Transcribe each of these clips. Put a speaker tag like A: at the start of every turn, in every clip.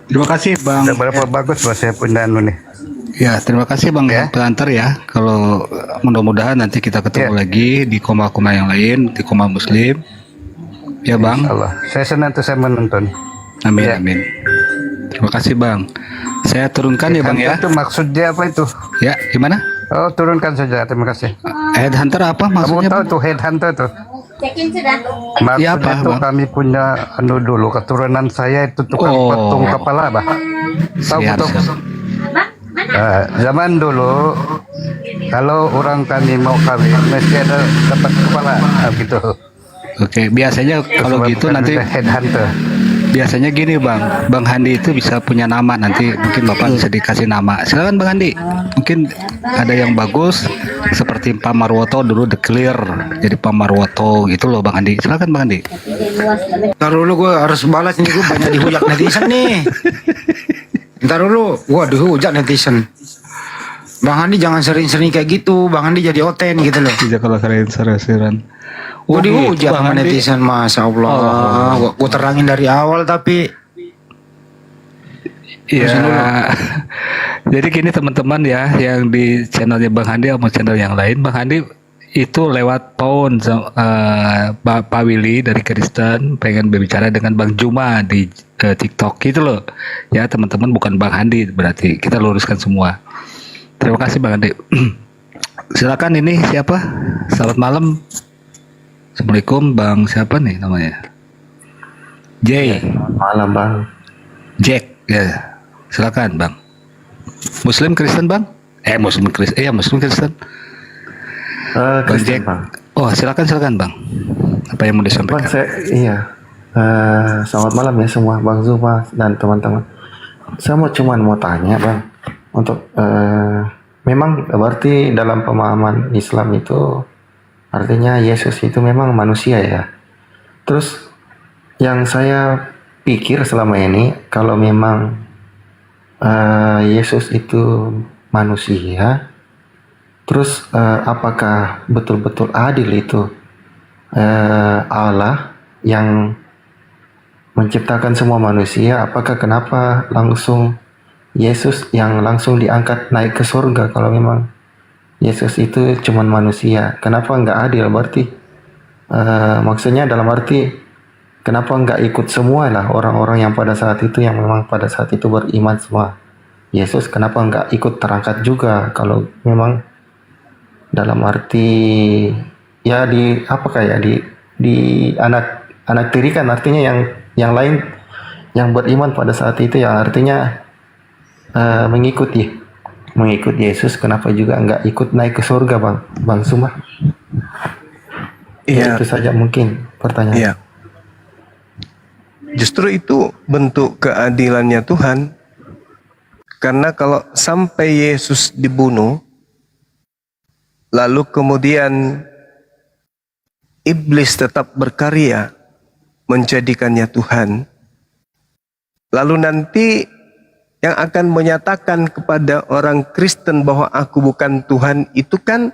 A: Terima kasih Bang.
B: Udah berapa bagus Mas saya punya nih.
A: Ya, terima kasih Bang
B: Ya.
A: Pelantar ya. Kalau mudah-mudahan nanti kita ketemu
B: Ya.
A: lagi di koma-koma yang lain, di koma Muslim. Ya Bang.
B: Allah. Saya senang tuh saya menonton.
A: Amin
B: Ya.
A: amin. Terima kasih Bang. Saya turunkan ya Bang ya.
B: Itu maksudnya apa itu?
A: Ya, gimana?
B: Oh, turunkan saja. Terima kasih.
A: Headhunter apa
B: Kamu
A: maksudnya?
B: tahu
A: Bang?
B: tuh headhunter tuh?
C: Cekin sudah.
B: Maksudnya
A: Ya, apa,
B: tuh
A: Bang?
B: kami punya dulu keturunan saya itu tukang
A: Oh.
B: patung kepala, Bah. Tahu
A: Siap,
B: tuh?
A: siap.
B: Zaman dulu kalau orang kami mau kawin mesti ada dapat kepala gitu.
A: Oke, biasanya kalau
B: Sebab
A: gitu
B: kan
A: nanti
B: ada headhunter.
A: biasanya gini Bang Handi itu bisa punya nama, nanti mungkin Bapak bisa dikasih nama. Silakan Bang Handi. Mungkin ada yang bagus seperti Pak Marwoto dulu The Clear jadi Pak Marwoto gitu loh Bang Handi. Silakan Bang Handi.
D: Ntar dulu gue harus balas nih, gue banyak dihujat netizen nih. Ntar dulu, gue dihujat netizen. Bang Andi jangan sering-sering kayak gitu, Bang Andi jadi oten gitu loh.
A: Tidak kalau kalian serasiran.
D: Gue dihujat
A: Bang
D: sama
A: Andi.
D: netizen, Masya Allah. Gue terangin dari awal tapi
A: Iya. Jadi gini teman-teman ya, yang di channelnya Bang Handi sama channel yang lain, Bang Handi itu lewat phone Pak Willy dari Kristen pengen berbicara dengan Bang Juma di TikTok gitu loh. Ya teman-teman, bukan Bang Handi, berarti kita luruskan semua. Terima kasih Bang Handi. Silakan, ini siapa? Selamat malam. Assalamualaikum Bang, siapa nih namanya? Jay.
E: Malam Bang.
A: Jack, ya. Silakan, Bang. Muslim Kristen, Bang? Muslim Kristen. Iya, Muslim Kristen. Bang
E: Kristen
A: Jack.
E: Bang.
A: Oh, silakan, Bang. Apa yang mau
E: Bang
A: disampaikan?
E: iya. Selamat malam ya semua Bang Zuma dan teman-teman. Saya cuman mau tanya Bang, untuk memang berarti dalam pemahaman Islam itu artinya Yesus itu memang manusia ya. Terus yang saya pikir selama ini kalau memang Yesus itu manusia, terus apakah betul-betul adil itu Allah yang menciptakan semua manusia? Apakah kenapa langsung Yesus yang langsung diangkat naik ke surga kalau memang Yesus itu cuman manusia? Kenapa nggak adil berarti? Maksudnya dalam arti kenapa nggak ikut semua lah orang-orang yang pada saat itu yang memang pada saat itu beriman semua Yesus, kenapa nggak ikut terangkat juga kalau memang dalam arti ya di apa kayak di anak tirikan, artinya yang lain yang beriman pada saat itu yang artinya mengikut Yesus, kenapa juga nggak ikut naik ke surga Bang Suma?
F: Iya.
E: Itu saja mungkin pertanyaan.
F: Iya. Justru itu bentuk keadilannya Tuhan. Karena kalau sampai Yesus dibunuh, lalu kemudian iblis tetap berkarya menjadikannya Tuhan, lalu nanti yang akan menyatakan kepada orang Kristen bahwa aku bukan Tuhan itu kan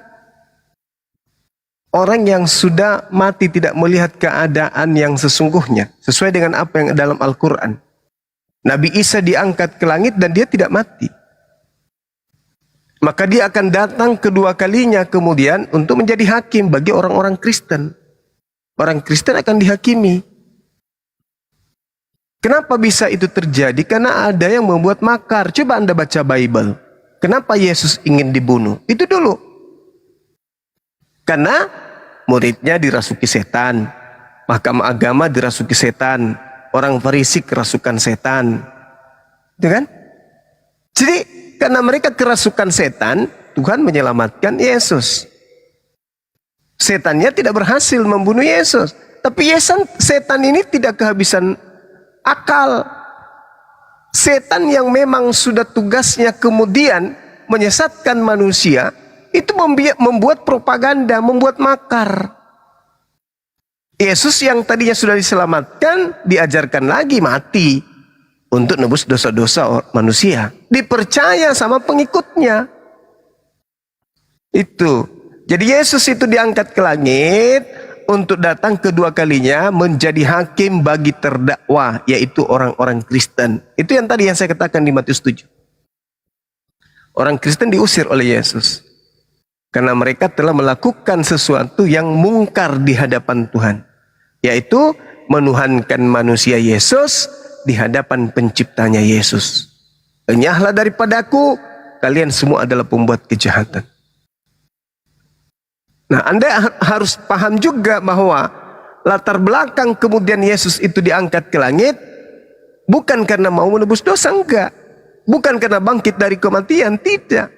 F: orang yang sudah mati, tidak melihat keadaan yang sesungguhnya sesuai dengan apa yang dalam Al-Quran. Nabi Isa diangkat ke langit dan dia tidak mati, maka dia akan datang kedua kalinya kemudian untuk menjadi hakim bagi orang-orang Kristen. Orang Kristen akan dihakimi. Kenapa bisa itu terjadi? Karena ada yang membuat makar. Coba Anda baca Bible. Kenapa Yesus ingin dibunuh? Itu dulu. Karena muridnya dirasuki setan, mahkamah agama dirasuki setan, orang Farisi kerasukan setan, itu kan? Jadi karena mereka kerasukan setan, Tuhan menyelamatkan Yesus. Setannya tidak berhasil membunuh Yesus, tapi setan ini tidak kehabisan akal. Setan yang memang sudah tugasnya kemudian menyesatkan manusia, itu membuat propaganda, membuat makar. Yesus yang tadinya sudah diselamatkan, diajarkan lagi mati untuk nebus dosa-dosa manusia. Dipercaya sama pengikutnya. Itu. Jadi Yesus itu diangkat ke langit, untuk datang kedua kalinya menjadi hakim bagi terdakwa, yaitu orang-orang Kristen. Itu yang tadi yang saya katakan di Matius 7. Orang Kristen diusir oleh Yesus karena mereka telah melakukan sesuatu yang mungkar di hadapan Tuhan, yaitu menuhankan manusia Yesus di hadapan penciptanya Yesus. Enyahlah daripadaku, kalian semua adalah pembuat kejahatan. Nah, Anda harus paham juga bahwa latar belakang kemudian Yesus itu diangkat ke langit bukan karena mau menebus dosa, enggak. Bukan karena bangkit dari kematian, tidak.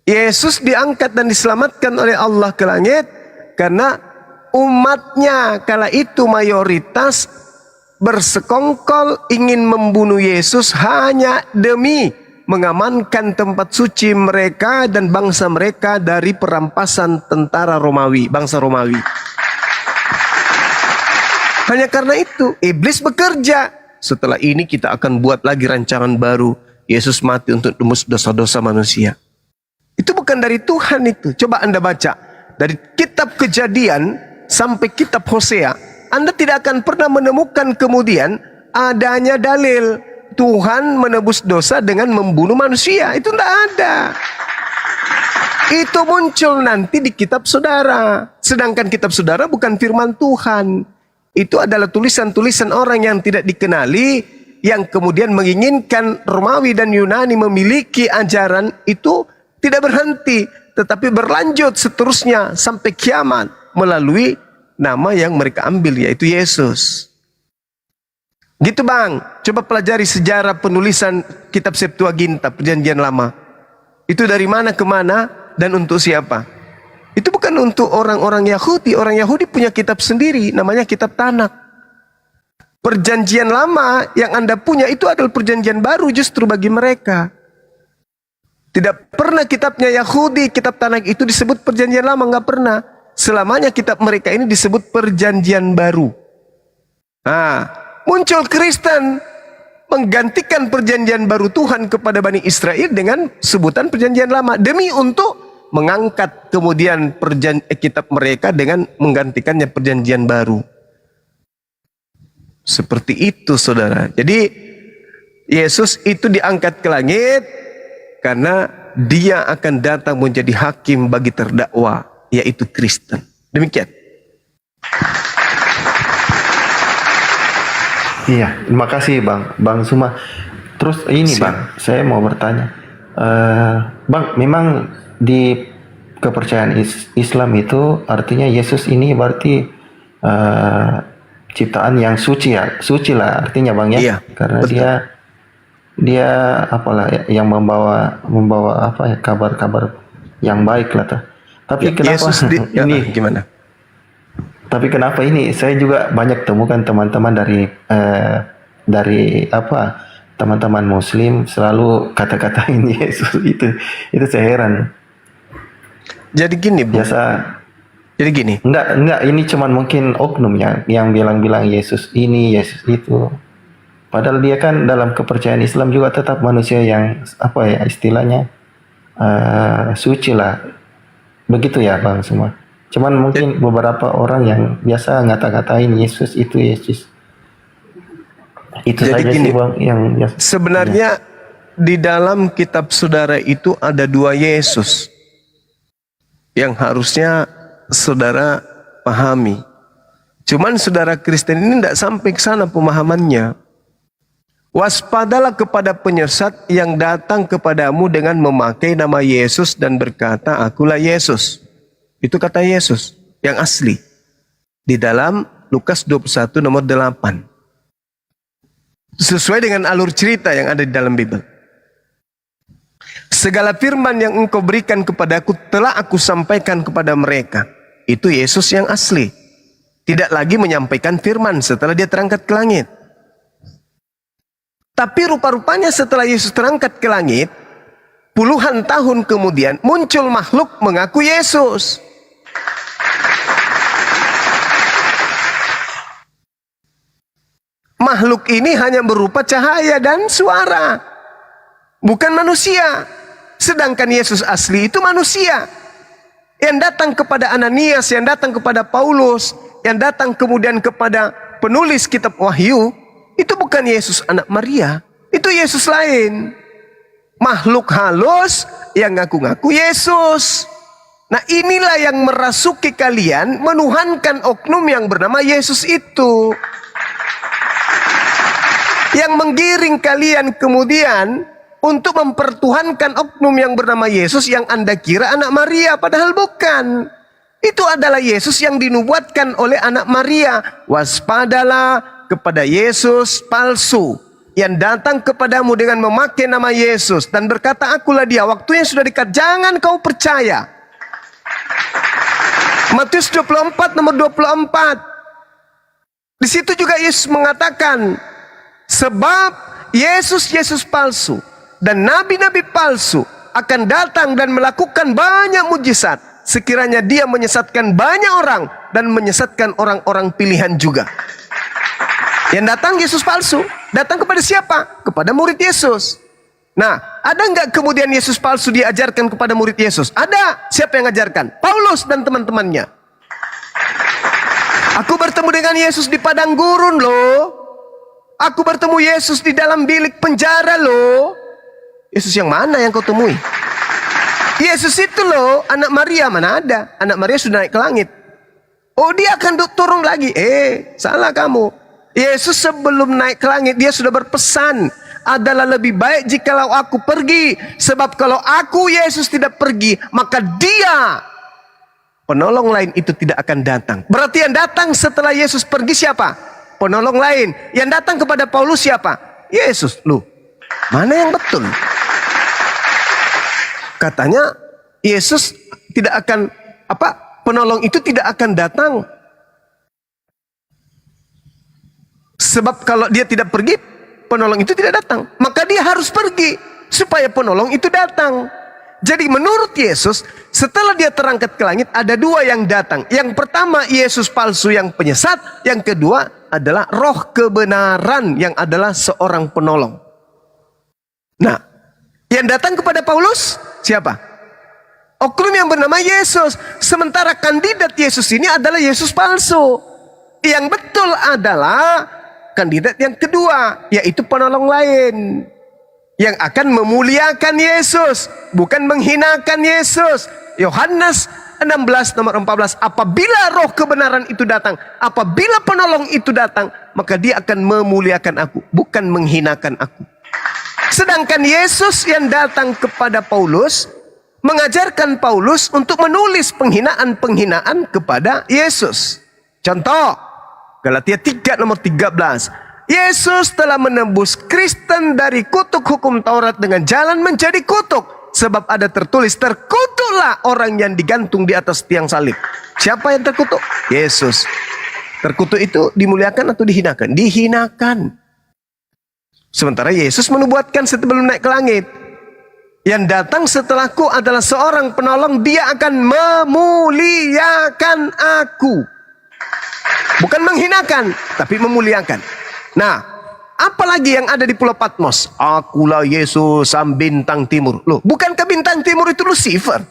F: Yesus diangkat dan diselamatkan oleh Allah ke langit karena umatnya kala itu mayoritas bersekongkol ingin membunuh Yesus hanya demi mengamankan tempat suci mereka dan bangsa mereka dari perampasan tentara Romawi, bangsa Romawi. Hanya karena itu iblis bekerja. Setelah ini kita akan buat lagi rancangan baru. Yesus mati untuk tembus dosa-dosa manusia. Itu bukan dari Tuhan itu. Coba Anda baca dari kitab Kejadian sampai kitab Hosea, Anda tidak akan pernah menemukan kemudian adanya dalil Tuhan menebus dosa dengan membunuh manusia. Itu tidak ada. Itu muncul nanti di kitab saudara. Sedangkan kitab saudara bukan firman Tuhan. Itu adalah tulisan-tulisan orang yang tidak dikenali, yang kemudian menginginkan Romawi dan Yunani memiliki ajaran itu tidak berhenti, tetapi berlanjut seterusnya sampai kiamat melalui nama yang mereka ambil, yaitu Yesus. Gitu Bang, coba pelajari sejarah penulisan kitab Septuaginta, perjanjian lama. Itu dari mana ke mana dan untuk siapa? Itu bukan untuk orang-orang Yahudi. Orang Yahudi punya kitab sendiri, namanya kitab Tanakh. Perjanjian lama yang Anda punya itu adalah perjanjian baru justru bagi mereka. Tidak pernah kitabnya Yahudi, kitab Tanakh itu disebut perjanjian lama, nggak pernah. Selamanya kitab mereka ini disebut perjanjian baru. Nah, muncul Kristen menggantikan perjanjian baru Tuhan kepada Bani Israel dengan sebutan perjanjian lama demi untuk mengangkat kemudian kitab mereka dengan menggantikannya perjanjian baru. Seperti itu saudara. Jadi Yesus itu diangkat ke langit karena dia akan datang menjadi hakim bagi terdakwa, yaitu Kristen. Demikian.
E: Iya, terima kasih Bang Suma. Terus ini Bang, saya mau bertanya, Bang, memang di kepercayaan Islam itu artinya Yesus ini berarti ciptaan yang suci ya, suci lah artinya Bang ya,
F: Iya,
E: karena
F: betul.
E: dia apalah ya, yang membawa apa ya, kabar-kabar yang baik lah tuh. Tapi kenapa
F: Yesus
E: ini
F: gimana?
E: Tapi kenapa ini saya juga banyak temukan teman-teman dari apa teman-teman Muslim selalu kata-katain Yesus itu saya heran.
F: Jadi gini, Bu. Jadi gini.
E: Enggak ini cuman mungkin oknum yang bilang-bilang Yesus ini Yesus itu. Padahal dia kan dalam kepercayaan Islam juga tetap manusia yang apa ya istilahnya suci lah. Begitu ya Bang semua. Cuman mungkin beberapa orang yang biasa ngata-ngatain Yesus itu Yesus. Itu
F: Jadi
E: saja
F: gini,
E: sih Bang yang
F: sebenarnya di dalam kitab saudara itu ada dua Yesus yang harusnya saudara pahami. Cuman saudara Kristen ini tidak sampai ke sana pemahamannya. Waspadalah kepada penyesat yang datang kepadamu dengan memakai nama Yesus dan berkata, "Akulah Yesus." Itu kata Yesus yang asli di dalam Lukas 21 nomor 8. Sesuai dengan alur cerita yang ada di dalam Bible. Segala firman yang engkau berikan kepadaku telah aku sampaikan kepada mereka. Itu Yesus yang asli. Tidak lagi menyampaikan firman setelah dia terangkat ke langit. Tapi rupa-rupanya setelah Yesus terangkat ke langit, puluhan tahun kemudian muncul makhluk mengaku Yesus. Makhluk ini hanya berupa cahaya dan suara, bukan manusia. Sedangkan Yesus asli itu manusia yang datang kepada Ananias, yang datang kepada Paulus, yang datang kemudian kepada penulis kitab Wahyu, itu bukan Yesus anak Maria, itu Yesus lain. Makhluk halus yang ngaku-ngaku Yesus. Nah, inilah yang merasuki kalian, menuhankan oknum yang bernama Yesus itu. Yang menggiring kalian kemudian untuk mempertuhankan oknum yang bernama Yesus yang Anda kira anak Maria, padahal bukan. Itu adalah Yesus yang dinubuatkan oleh anak Maria. Waspadalah kepada Yesus palsu yang datang kepadamu dengan memakai nama Yesus dan berkata, akulah dia, waktunya sudah dekat, jangan kau percaya. Matius 24 nomor 24. Di situ juga Yesus mengatakan, sebab Yesus palsu dan nabi-nabi palsu akan datang dan melakukan banyak mujizat, sekiranya dia menyesatkan banyak orang dan menyesatkan orang-orang pilihan juga. Yang datang Yesus palsu, datang kepada siapa? Kepada murid Yesus. Nah, ada nggak kemudian Yesus palsu diajarkan kepada murid Yesus? Ada. Siapa yang ajarkan? Paulus dan teman-temannya. Aku bertemu dengan Yesus di padang gurun loh. Aku bertemu Yesus di dalam bilik penjara loh. Yesus yang mana yang kau temui? Yesus itu loh, anak Maria mana ada? Anak Maria sudah naik ke langit. Oh, dia akan turun lagi. Salah kamu. Yesus sebelum naik ke langit, dia sudah berpesan, adalah lebih baik jikalau aku pergi. Sebab kalau aku, Yesus, tidak pergi, maka dia, penolong lain itu tidak akan datang. Berarti yang datang setelah Yesus pergi siapa? Penolong lain. Yang datang kepada Paulus siapa? Yesus. Loh, mana yang betul? Katanya Yesus tidak akan, penolong itu tidak akan datang. Sebab kalau dia tidak pergi, penolong itu tidak datang. Maka dia harus pergi supaya penolong itu datang. Jadi menurut Yesus, setelah dia terangkat ke langit, ada dua yang datang. Yang pertama Yesus palsu yang penyesat. Yang kedua adalah roh kebenaran yang adalah seorang penolong. Nah, yang datang kepada Paulus siapa? Oknum yang bernama Yesus. Sementara kandidat Yesus ini adalah Yesus palsu. Yang betul adalah kandidat yang kedua, yaitu penolong lain yang akan memuliakan Yesus, bukan menghinakan Yesus. Yohanes 16 nomor 14, apabila roh kebenaran itu datang, apabila penolong itu datang, maka dia akan memuliakan aku, bukan menghinakan aku. Sedangkan Yesus yang datang kepada Paulus, mengajarkan Paulus untuk menulis penghinaan-penghinaan kepada Yesus. Contoh, Galatia 3 nomor 13. Yesus telah menembus Kristen dari kutuk hukum Taurat dengan jalan menjadi kutuk. Sebab ada tertulis, terkutuklah orang yang digantung di atas tiang salib. Siapa yang terkutuk? Yesus. Terkutuk itu dimuliakan atau dihinakan? Dihinakan. Sementara Yesus menubuatkan sebelum naik ke langit, yang datang setelahku adalah seorang penolong, dia akan memuliakan aku. Bukan menghinakan, tapi memuliakan. Nah, apalagi yang ada di Pulau Patmos? Akulah Yesus sang bintang timur. Loh, bukankah bintang timur itu Lucifer?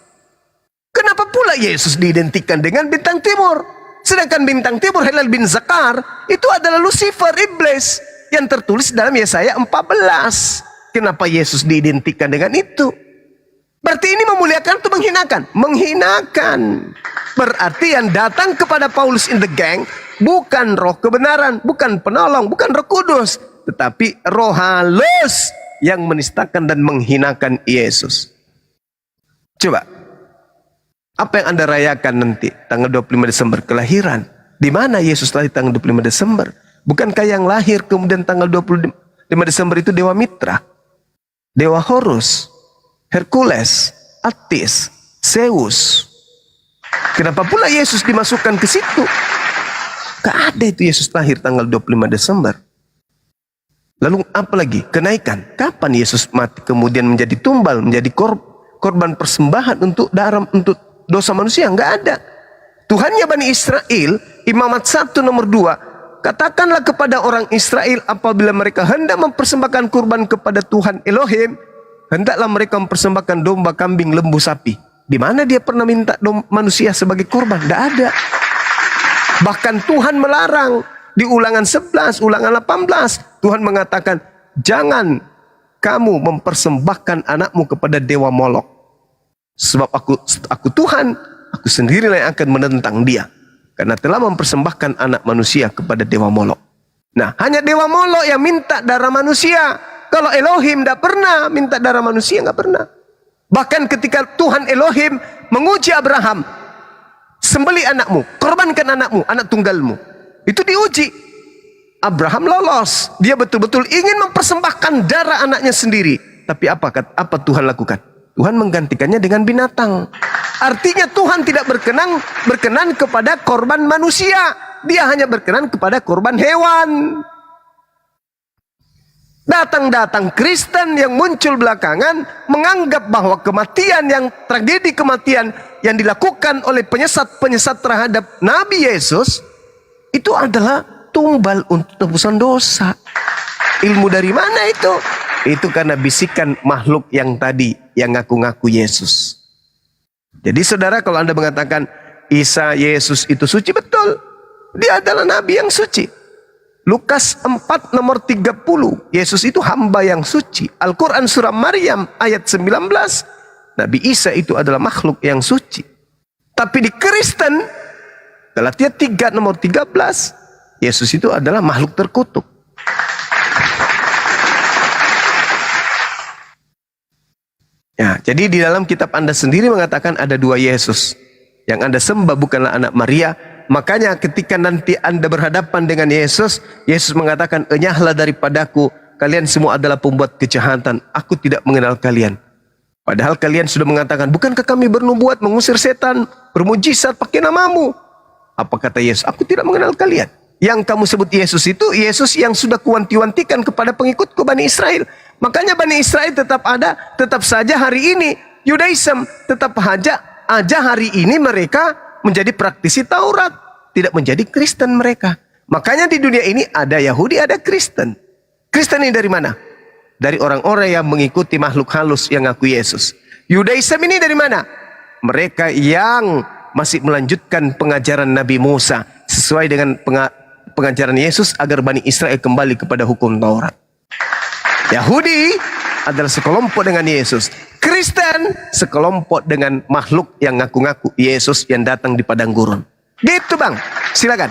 F: Kenapa pula Yesus diidentikan dengan bintang timur? Sedangkan bintang timur Helal bin Zakar itu adalah Lucifer, iblis, yang tertulis dalam Yesaya 14. Kenapa Yesus diidentikan dengan itu? Berarti ini memuliakan atau menghinakan? Menghinakan. Berarti yang datang kepada Paulus in the gang bukan roh kebenaran, bukan penolong, bukan Roh Kudus, tetapi roh halus yang menistakan dan menghinakan Yesus. Coba, apa yang Anda rayakan nanti tanggal 25 Desember kelahiran? Di mana Yesus lahir tanggal 25 Desember? Bukankah yang lahir kemudian tanggal 25 Desember itu Dewa Mitra, Dewa Horus, Hercules, Attis, Zeus? Kenapa pula Yesus dimasukkan ke situ? Gak ada itu Yesus lahir tanggal 25 Desember. Lalu apa lagi? Kenaikan. Kapan Yesus mati kemudian menjadi tumbal, menjadi korban persembahan untuk dosa manusia? Gak ada. Tuhannya Bani Israel, Imamat 1 nomor 2, katakanlah kepada orang Israel apabila mereka hendak mempersembahkan kurban kepada Tuhan Elohim, hendaklah mereka mempersembahkan domba, kambing, lembu, sapi. Di mana dia pernah minta manusia sebagai kurban? Tidak ada. Bahkan Tuhan melarang di Ulangan 11, Ulangan 18, Tuhan mengatakan, jangan kamu mempersembahkan anakmu kepada dewa Molok. Sebab aku Tuhan, aku sendirilah yang akan menentang dia. Karena telah mempersembahkan anak manusia kepada dewa Molok. Nah, hanya dewa Molok yang minta darah manusia. Kalau Elohim tidak pernah minta darah manusia, nggak pernah. Bahkan ketika Tuhan Elohim menguji Abraham, sembeli anakmu, korbankan anakmu, anak tunggalmu. Itu diuji. Abraham lolos. Dia betul-betul ingin mempersembahkan darah anaknya sendiri. Tapi apa Tuhan lakukan? Tuhan menggantikannya dengan binatang. Artinya Tuhan tidak berkenan kepada korban manusia. Dia hanya berkenan kepada korban hewan. Datang Kristen yang muncul belakangan menganggap bahwa tragedi kematian yang dilakukan oleh penyesat-penyesat terhadap Nabi Yesus itu adalah tumbal untuk tebusan dosa. Ilmu dari mana itu? Itu karena bisikan makhluk yang tadi yang ngaku-ngaku Yesus. Jadi saudara, kalau Anda mengatakan Isa Yesus itu suci, betul. Dia adalah nabi yang suci. Lukas 4 nomor 30, Yesus itu hamba yang suci. Al-Quran surah Maryam ayat 19, Nabi Isa itu adalah makhluk yang suci. Tapi di Kristen, Galatia 3 nomor 13, Yesus itu adalah makhluk terkutuk. Ya, jadi di dalam kitab Anda sendiri mengatakan ada dua Yesus. Yang Anda sembah bukanlah anak Maria. Makanya ketika nanti Anda berhadapan dengan Yesus, Yesus mengatakan, enyahlah daripadaku, kalian semua adalah pembuat kejahatan, aku tidak mengenal kalian. Padahal kalian sudah mengatakan, bukankah kami bernubuat, mengusir setan, bermujizat pakai namamu? Apa kata Yesus? Aku tidak mengenal kalian. Yang kamu sebut Yesus itu, Yesus yang sudah kuwanti-wantikan kepada pengikutku Bani Israel. Makanya Bani Israel tetap ada, tetap saja hari ini, Yudaism, tetap aja hari ini mereka menjadi praktisi Taurat, tidak menjadi Kristen mereka. Makanya di dunia ini ada Yahudi, ada Kristen. Kristen ini dari mana? Dari orang-orang yang mengikuti makhluk halus yang ngaku Yesus. Yudaism ini dari mana? Mereka yang masih melanjutkan pengajaran Nabi Musa sesuai dengan pengajaran Yesus agar Bani Israel kembali kepada hukum Taurat. Yahudi adalah sekelompok dengan Yesus. Kristen sekelompok dengan makhluk yang ngaku-ngaku Yesus yang datang di padang gurun. Gitu Bang, silakan.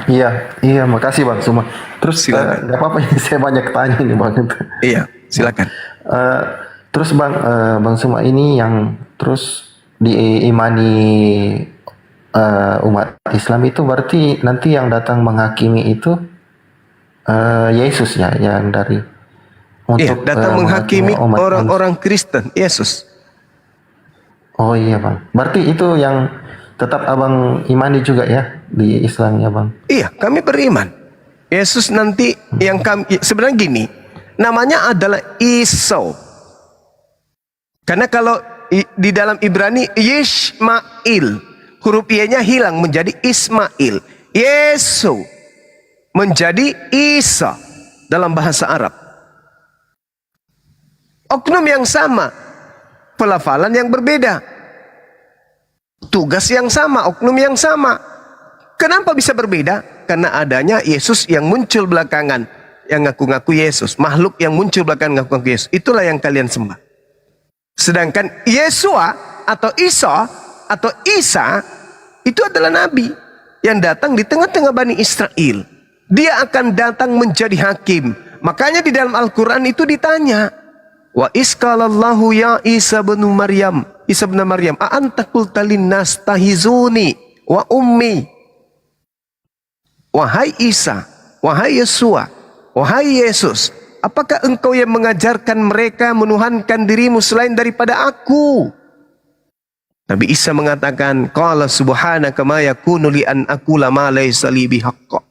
E: Iya, makasih Bang Suma. Terus nggak apa-apa, saya banyak tanya nih Bang.
F: Iya, silakan.
E: Terus Bang Suma ini yang terus diimani umat Islam itu berarti nanti yang datang menghakimi itu Yesus ya, yang dari untuk
F: datang menghakimi orang-orang Kristen, Yesus.
E: Oh iya Bang, berarti itu yang tetap Abang imani juga ya di Islam ya Bang?
F: Iya, kami beriman. Yesus nanti yang kami, sebenarnya gini, namanya adalah Iso. Karena kalau di dalam Ibrani, Yishmael, huruf Y-nya hilang menjadi Ismail. Yesus menjadi Isa dalam bahasa Arab. Oknum yang sama, pelafalan yang berbeda, tugas yang sama, oknum yang sama. Kenapa bisa berbeda? Karena adanya Yesus yang muncul belakangan, yang ngaku-ngaku Yesus, makhluk yang muncul belakangan ngaku-ngaku Yesus. Itulah yang kalian sembah. Sedangkan Yesua atau Isa atau Isa itu adalah nabi yang datang di tengah-tengah Bani Israel. Dia akan datang menjadi hakim. Makanya di dalam Al-Quran itu ditanya, wa iskalallahu ya Isa bin Maryam, Isa bin Maryam, a anta qulta linnas tahizuni wa ummi. Wahai Isa, wahai Yesua, wahai Yesus, apakah engkau yang mengajarkan mereka menuhankan dirimu selain daripada aku? Nabi Isa mengatakan, qala subhanaka ma yakunu li an aqula ma laysa li bihaqq.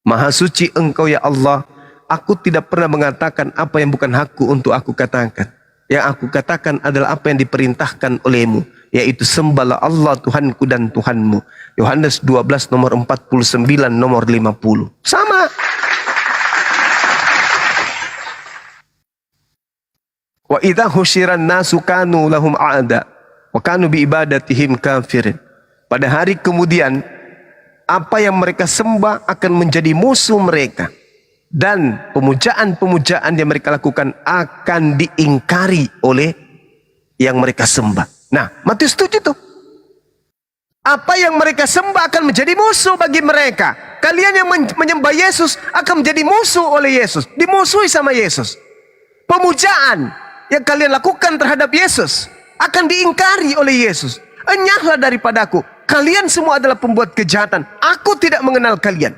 F: Maha suci engkau ya Allah, aku tidak pernah mengatakan apa yang bukan hakku untuk aku katakan. Yang aku katakan adalah apa yang diperintahkan olehmu, yaitu sembahlah Allah Tuhanku dan Tuhanmu. Yohanes 12 nomor 49 nomor 50. Sama. Wa idza husyiran nasu kanu lahum a'da wa kanu bi ibadatihim kafirin. Pada hari kemudian, apa yang mereka sembah akan menjadi musuh mereka. Dan pemujaan-pemujaan yang mereka lakukan akan diingkari oleh yang mereka sembah. Nah, Matius 7 tuh. Apa yang mereka sembah akan menjadi musuh bagi mereka. Kalian yang menyembah Yesus akan menjadi musuh oleh Yesus. Dimusuhi sama Yesus. Pemujaan yang kalian lakukan terhadap Yesus akan diingkari oleh Yesus. Enyahlah daripadaku. Kalian semua adalah pembuat kejahatan. Aku tidak mengenal kalian.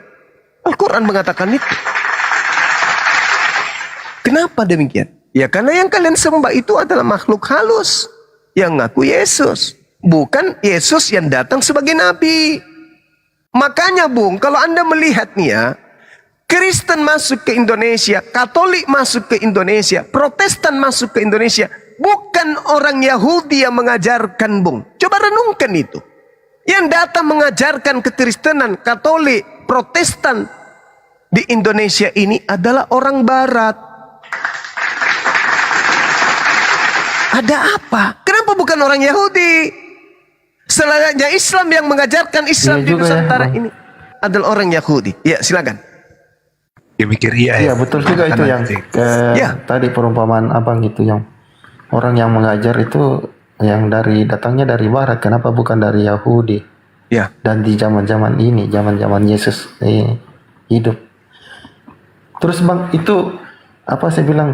F: Al-Quran mengatakan itu. Kenapa demikian? Ya karena yang kalian sembah itu adalah makhluk halus yang ngaku Yesus. Bukan Yesus yang datang sebagai nabi. Makanya Bung, kalau Anda melihat nih ya, Kristen masuk ke Indonesia, Katolik masuk ke Indonesia, Protestan masuk ke Indonesia, bukan orang Yahudi yang mengajarkan Bung. Coba renungkan itu. Yang datang mengajarkan kekristenan, Katolik, Protestan di Indonesia ini adalah orang Barat. Ada apa? Kenapa bukan orang Yahudi? Selanjutnya Islam yang mengajarkan Islam di Nusantara ini adalah orang Yahudi. Ya, silakan.
A: Ya mikir iya.
E: Iya betul juga itu yang tadi perumpamaan abang itu, yang orang yang mengajar itu yang datangnya dari Barat. Kenapa bukan dari Yahudi?
F: Ya.
E: Dan di zaman-zaman ini, zaman-zaman Yesus hidup. Terus bang, itu apa saya bilang?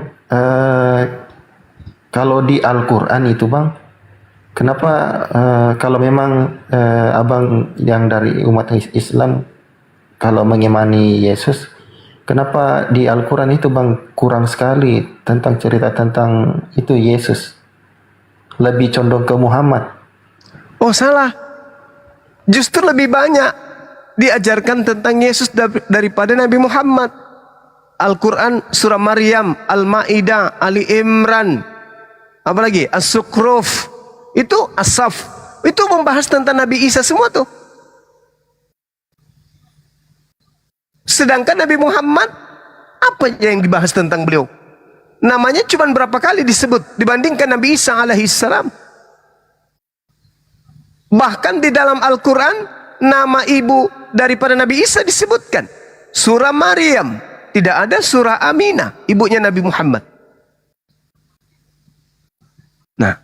E: Kalau di Al-Quran itu bang, kenapa kalau memang abang yang dari umat Islam kalau mengimani Yesus, kenapa di Al-Quran itu bang kurang sekali tentang cerita tentang itu Yesus, lebih condong ke Muhammad?
F: Oh salah, justru lebih banyak diajarkan tentang Yesus daripada Nabi Muhammad. Al-Quran surah Maryam, Al-Ma'idah, Ali Imran, apalagi As-Sukruf, itu As-Saf, itu membahas tentang Nabi Isa semua tuh. Sedangkan Nabi Muhammad, apa yang dibahas tentang beliau? Namanya cuma berapa kali disebut dibandingkan Nabi Isa alaihissalam. Bahkan di dalam Al-Quran, nama ibu daripada Nabi Isa disebutkan. Surah Maryam, tidak ada surah Aminah, ibunya Nabi Muhammad. Nah,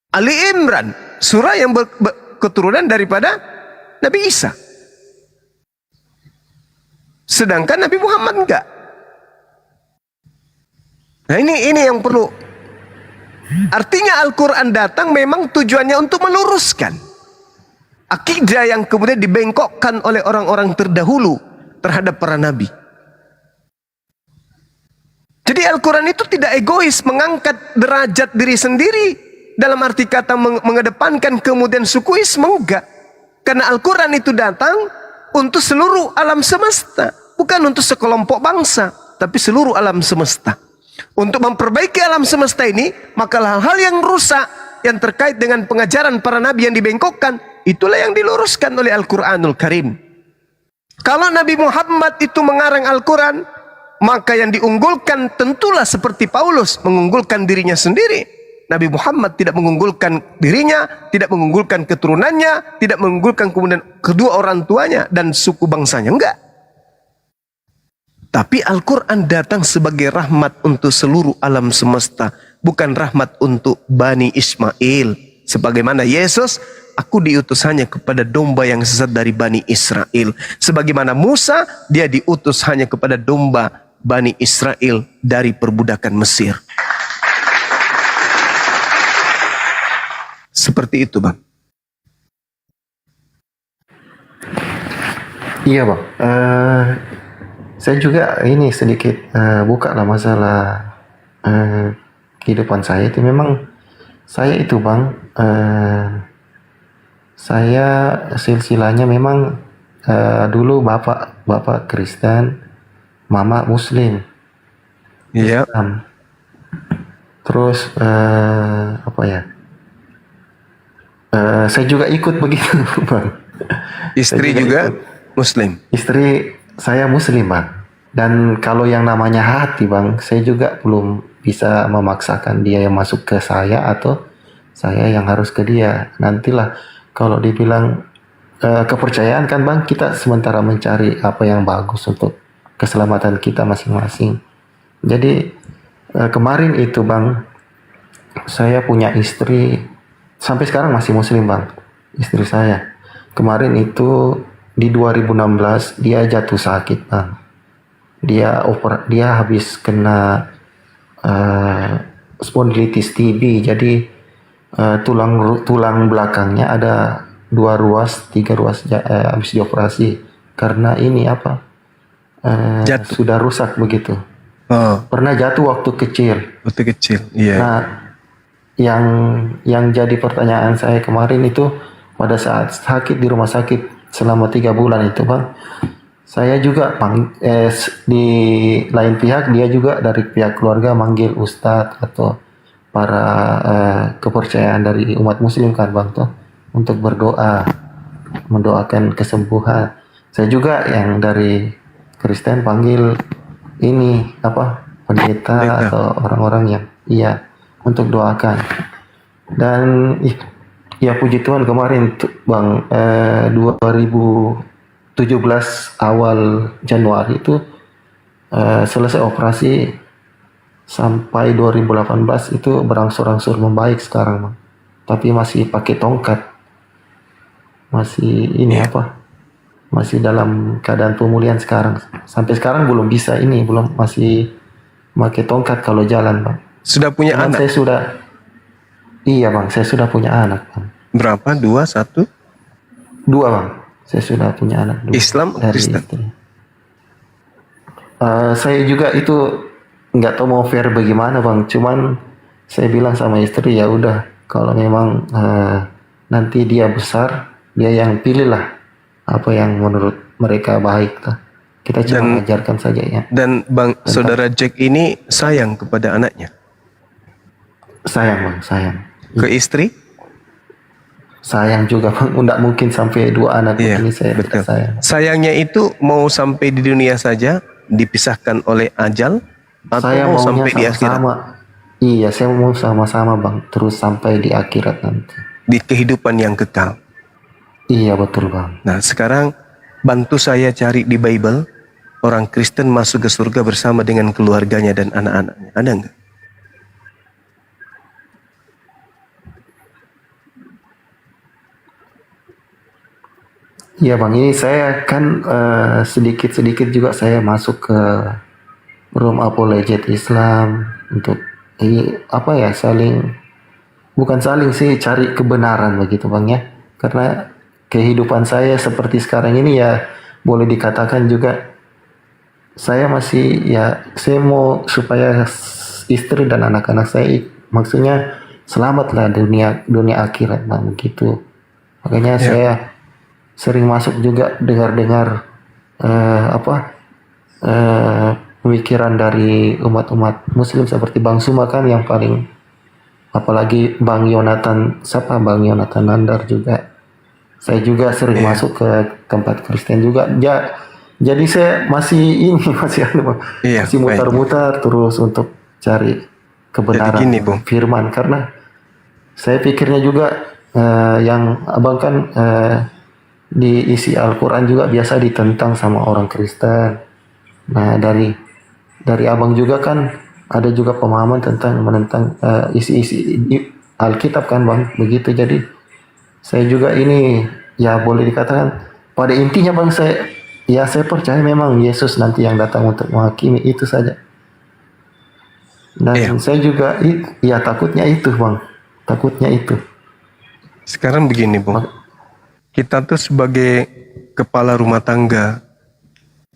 F: Ali Imran, surah yang keturunan daripada Nabi Isa. Sedangkan Nabi Muhammad enggak. Nah ini yang perlu. Artinya Al-Quran datang memang tujuannya untuk meluruskan akidah yang kemudian dibengkokkan oleh orang-orang terdahulu terhadap para nabi. Jadi Al-Quran itu tidak egois mengangkat derajat diri sendiri dalam arti kata mengedepankan kemudian sukuisme, enggak. Karena Al-Quran itu datang untuk seluruh alam semesta, bukan untuk sekelompok bangsa, tapi seluruh alam semesta. Untuk memperbaiki alam semesta ini, maka hal-hal yang rusak yang terkait dengan pengajaran para nabi yang dibengkokkan, itulah yang diluruskan oleh Al-Quranul Karim. Kalau Nabi Muhammad itu mengarang Al-Quran, maka yang diunggulkan tentulah seperti Paulus mengunggulkan dirinya sendiri. Nabi Muhammad tidak mengunggulkan dirinya, tidak mengunggulkan keturunannya, tidak mengunggulkan kemudian kedua orang tuanya dan suku bangsanya, enggak. Tapi Al-Quran datang sebagai rahmat untuk seluruh alam semesta, bukan rahmat untuk Bani Ismail. Sebagaimana Yesus, aku diutus hanya kepada domba yang sesat dari Bani Israel. Sebagaimana Musa, dia diutus hanya kepada domba Bani Israel dari perbudakan Mesir. Seperti itu bang.
E: Iya bang, saya juga ini sedikit buka lah masalah kehidupan saya itu. Memang saya itu bang, saya silsilahnya memang dulu bapak Kristen, mama Muslim.
F: Iya.
E: Terus apa ya? Saya juga ikut begitu bang.
F: Istri juga Muslim.
E: Istri saya Muslim bang. Dan kalau yang namanya hati bang, saya juga belum bisa memaksakan dia yang masuk ke saya atau saya yang harus ke dia. Nantilah Kalau dibilang kepercayaan kan Bang, kita sementara mencari apa yang bagus untuk keselamatan kita masing-masing. Jadi kemarin itu Bang, saya punya istri, sampai sekarang masih muslim Bang, istri saya. Kemarin itu di 2016 dia jatuh sakit Bang. Dia habis kena spondilitis TB, jadi tulang belakangnya ada 3 ruas habis dioperasi karena ini apa
F: Jatuh.
E: sudah rusak begitu.
F: Oh,
E: Pernah jatuh waktu kecil.
F: waktu kecil. Iya.
E: Nah, yang jadi pertanyaan saya kemarin itu pada saat sakit di rumah sakit selama 3 bulan itu Bang, saya juga di lain pihak dia juga dari pihak keluarga manggil ustadz atau para kepercayaan dari umat muslim kan Bang tuh untuk berdoa, mendoakan kesembuhan. Saya juga yang dari Kristen panggil ini apa pendeta atau orang-orang yang untuk doakan. Dan ya puji Tuhan kemarin Bang 2017 awal Januari itu selesai operasi sampai 2018 itu berangsur-angsur membaik sekarang Bang. Tapi masih pakai tongkat. Masih ini masih dalam keadaan pemulihan sekarang. Sampai sekarang belum bisa masih pakai tongkat kalau jalan Bang.
F: Sudah punya
E: Cuman
F: anak?
E: Iya Bang, saya sudah punya anak Bang.
F: Berapa? 2, 1?
E: 2 Bang, saya sudah punya anak 2.
F: Islam atau
E: dari
F: Kristen?
E: istri. Saya juga itu nggak tahu mau fair bagaimana Bang. Cuman saya bilang sama istri ya udah kalau memang nanti dia besar, dia yang pilih lah apa yang menurut mereka baik. Kita cuma ajarkan saja ya.
F: Dan Bang, saudara Jack ini sayang kepada anaknya?
E: Sayang Bang, sayang.
F: Ke istri?
E: Sayang juga Bang, nggak mungkin sampai 2 anak ini saya tidak sayang.
F: Sayangnya itu mau sampai di dunia saja, dipisahkan oleh ajal, atau
E: Saya
F: mau
E: maunya
F: sampai di akhirat?
E: sama-sama. Iya, saya mau sama-sama Bang, terus sampai di akhirat nanti.
F: Di kehidupan yang kekal.
E: Iya betul Bang.
F: Nah sekarang bantu saya cari di Bible, orang Kristen masuk ke surga bersama dengan keluarganya dan anak-anaknya. Ada nggak?
E: Iya Bang, ini saya kan sedikit-sedikit juga saya masuk ke room apologet Islam untuk bukan saling sih cari kebenaran begitu Bang ya. Karena kehidupan saya seperti sekarang ini ya boleh dikatakan juga saya masih saya mau supaya istri dan anak-anak saya maksudnya selamatlah dunia akhirat Bang gitu. Makanya saya sering masuk juga dengar-dengar pemikiran dari umat-umat muslim seperti Bang Suma kan yang paling, apalagi Bang Yonatan Nandar juga. Saya juga sering masuk ke tempat Kristen juga. Jadi saya masih masih mutar-mutar terus untuk cari kebenaran firman, karena saya pikirnya juga yang Abang kan di isi Al-Quran juga biasa ditentang sama orang Kristen. Nah dari Abang juga kan ada juga pemahaman menentang isi-isi Alkitab kan Bang, begitu. Jadi saya juga ini ya boleh dikatakan pada intinya Bang, saya percaya memang Yesus nanti yang datang untuk menghakimi, itu saja. Dan saya juga takutnya itu Bang, takutnya itu.
F: Sekarang begini Bang, kita tuh sebagai kepala rumah tangga,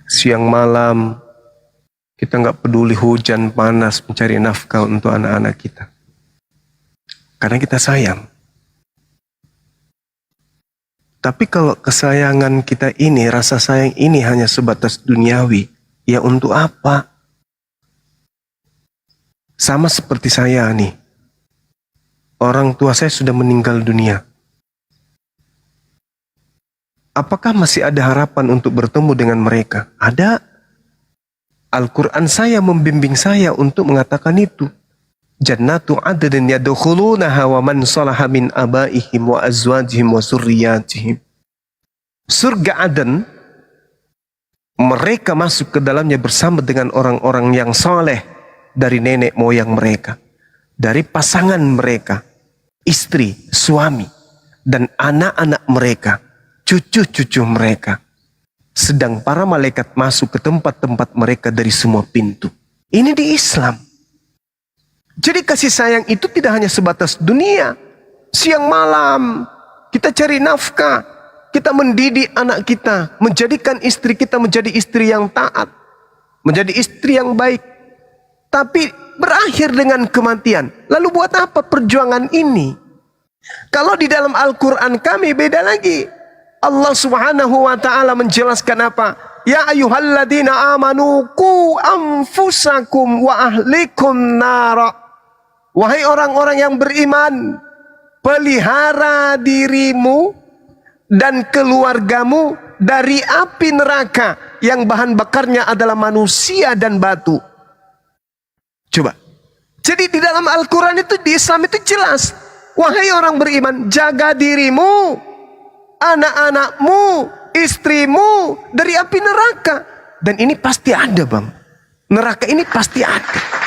F: siang malam kita nggak peduli hujan panas mencari nafkah untuk anak-anak kita, karena kita sayang. Tapi kalau kesayangan kita ini, rasa sayang ini hanya sebatas duniawi, ya untuk apa? Sama seperti saya nih, orang tua saya sudah meninggal dunia. Apakah masih ada harapan untuk bertemu dengan mereka? Ada. Al-Quran saya membimbing saya untuk mengatakan itu. Jannatu adnin yadkhulunaha wa man salaha min abaihim wa azwajihim wa zurriyatihim. Surga Aden, mereka masuk ke dalamnya bersama dengan orang-orang yang saleh dari nenek moyang mereka, dari pasangan mereka, istri, suami, dan anak-anak mereka, cucu-cucu mereka. Sedang para malaikat masuk ke tempat-tempat mereka dari semua pintu. Ini di Islam. Jadi kasih sayang itu tidak hanya sebatas dunia. Siang malam kita cari nafkah, kita mendidik anak kita, menjadikan istri kita menjadi istri yang taat, menjadi istri yang baik. Tapi berakhir dengan kematian. Lalu buat apa perjuangan ini? Kalau di dalam Al-Quran kami beda lagi. Allah Subhanahu wa ta'ala menjelaskan apa? Ya ayyuhalladzina amanu qu anfusakum wa ahlikum nara. Wahai orang-orang yang beriman, pelihara dirimu dan keluargamu dari api neraka yang bahan bakarnya adalah manusia dan batu. Coba. Jadi di dalam Al-Quran itu, di Islam itu jelas. Wahai orang beriman, jaga dirimu, anak-anakmu, istrimu dari api neraka. Dan ini pasti ada, Bang. Neraka ini pasti ada.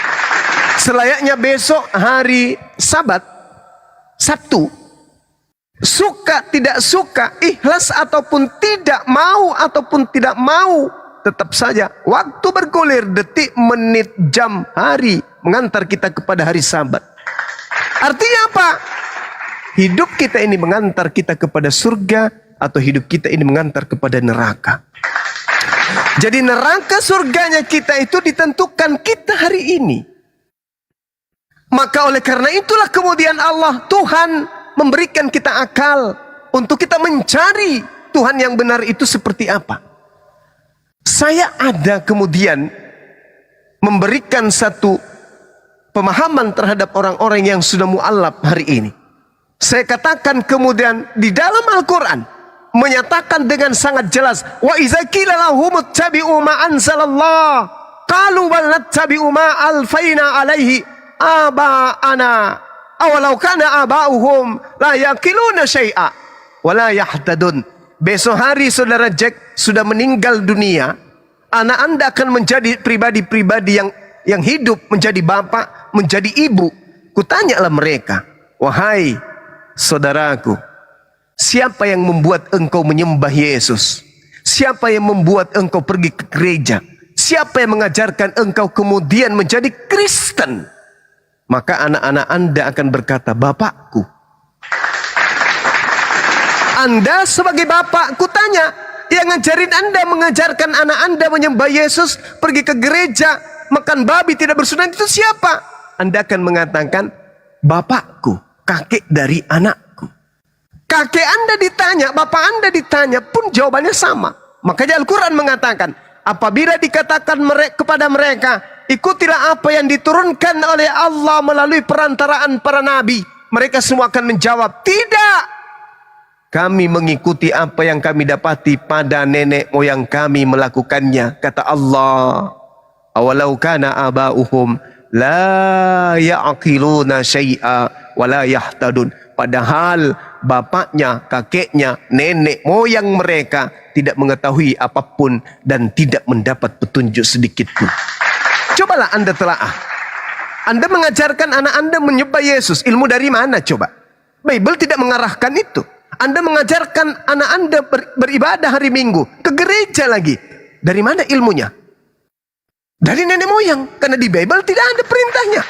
F: Selayaknya besok hari Sabat, Sabtu, suka tidak suka, ikhlas ataupun tidak mau, tetap saja waktu bergulir, detik, menit, jam, hari mengantar kita kepada hari Sabat. Artinya apa? Hidup kita ini mengantar kita kepada surga atau hidup kita ini mengantar kepada neraka. Jadi neraka surganya kita itu ditentukan kita hari ini. Maka oleh karena itulah kemudian Allah, Tuhan memberikan kita akal untuk kita mencari Tuhan yang benar itu seperti apa. Saya ada kemudian memberikan satu pemahaman terhadap orang-orang yang sudah mu'allaf hari ini. Saya katakan kemudian di dalam Al-Quran menyatakan dengan sangat jelas, wa iza qila lahum ittabi'u ma anzalallah qalu bal nattabi'u ma alfaina alaihi aba'ana awalau kana aba'uhum la yaqiluna syai'a wa la yahtadun. Besok hari saudara Jack sudah meninggal dunia, anak Anda akan menjadi pribadi-pribadi yang hidup, menjadi bapak, menjadi ibu. Kutanyalah mereka, wahai saudaraku, siapa yang membuat engkau menyembah Yesus? Siapa yang membuat engkau pergi ke gereja? Siapa yang mengajarkan engkau kemudian menjadi Kristen? Maka anak-anak Anda akan berkata, bapakku. Anda sebagai bapak, kutanya, yang ngajarin Anda, mengajarkan anak Anda menyembah Yesus, pergi ke gereja, makan babi, tidak bersunat, itu siapa? Anda akan mengatakan, bapakku, kakek dari anakku. Kakek Anda ditanya, bapak Anda ditanya, pun jawabannya sama. Makanya Al-Quran mengatakan, apabila dikatakan kepada mereka, ikutilah apa yang diturunkan oleh Allah melalui perantaraan para nabi, mereka semua akan menjawab, tidak. Kami mengikuti apa yang kami dapati pada nenek moyang kami melakukannya. Kata Allah, awalau kana aba'uhum la ya'qiluna syai'a wa la yahtadun. Padahal bapaknya, kakeknya, nenek moyang mereka tidak mengetahui apapun dan tidak mendapat petunjuk sedikit pun. Cobalah Anda telaah. Anda mengajarkan anak Anda menyembah Yesus. Ilmu dari mana coba? Bible tidak mengarahkan itu. Anda mengajarkan anak Anda beribadah hari Minggu. Ke gereja lagi. Dari mana ilmunya? Dari nenek moyang. Karena di Bible tidak ada perintahnya.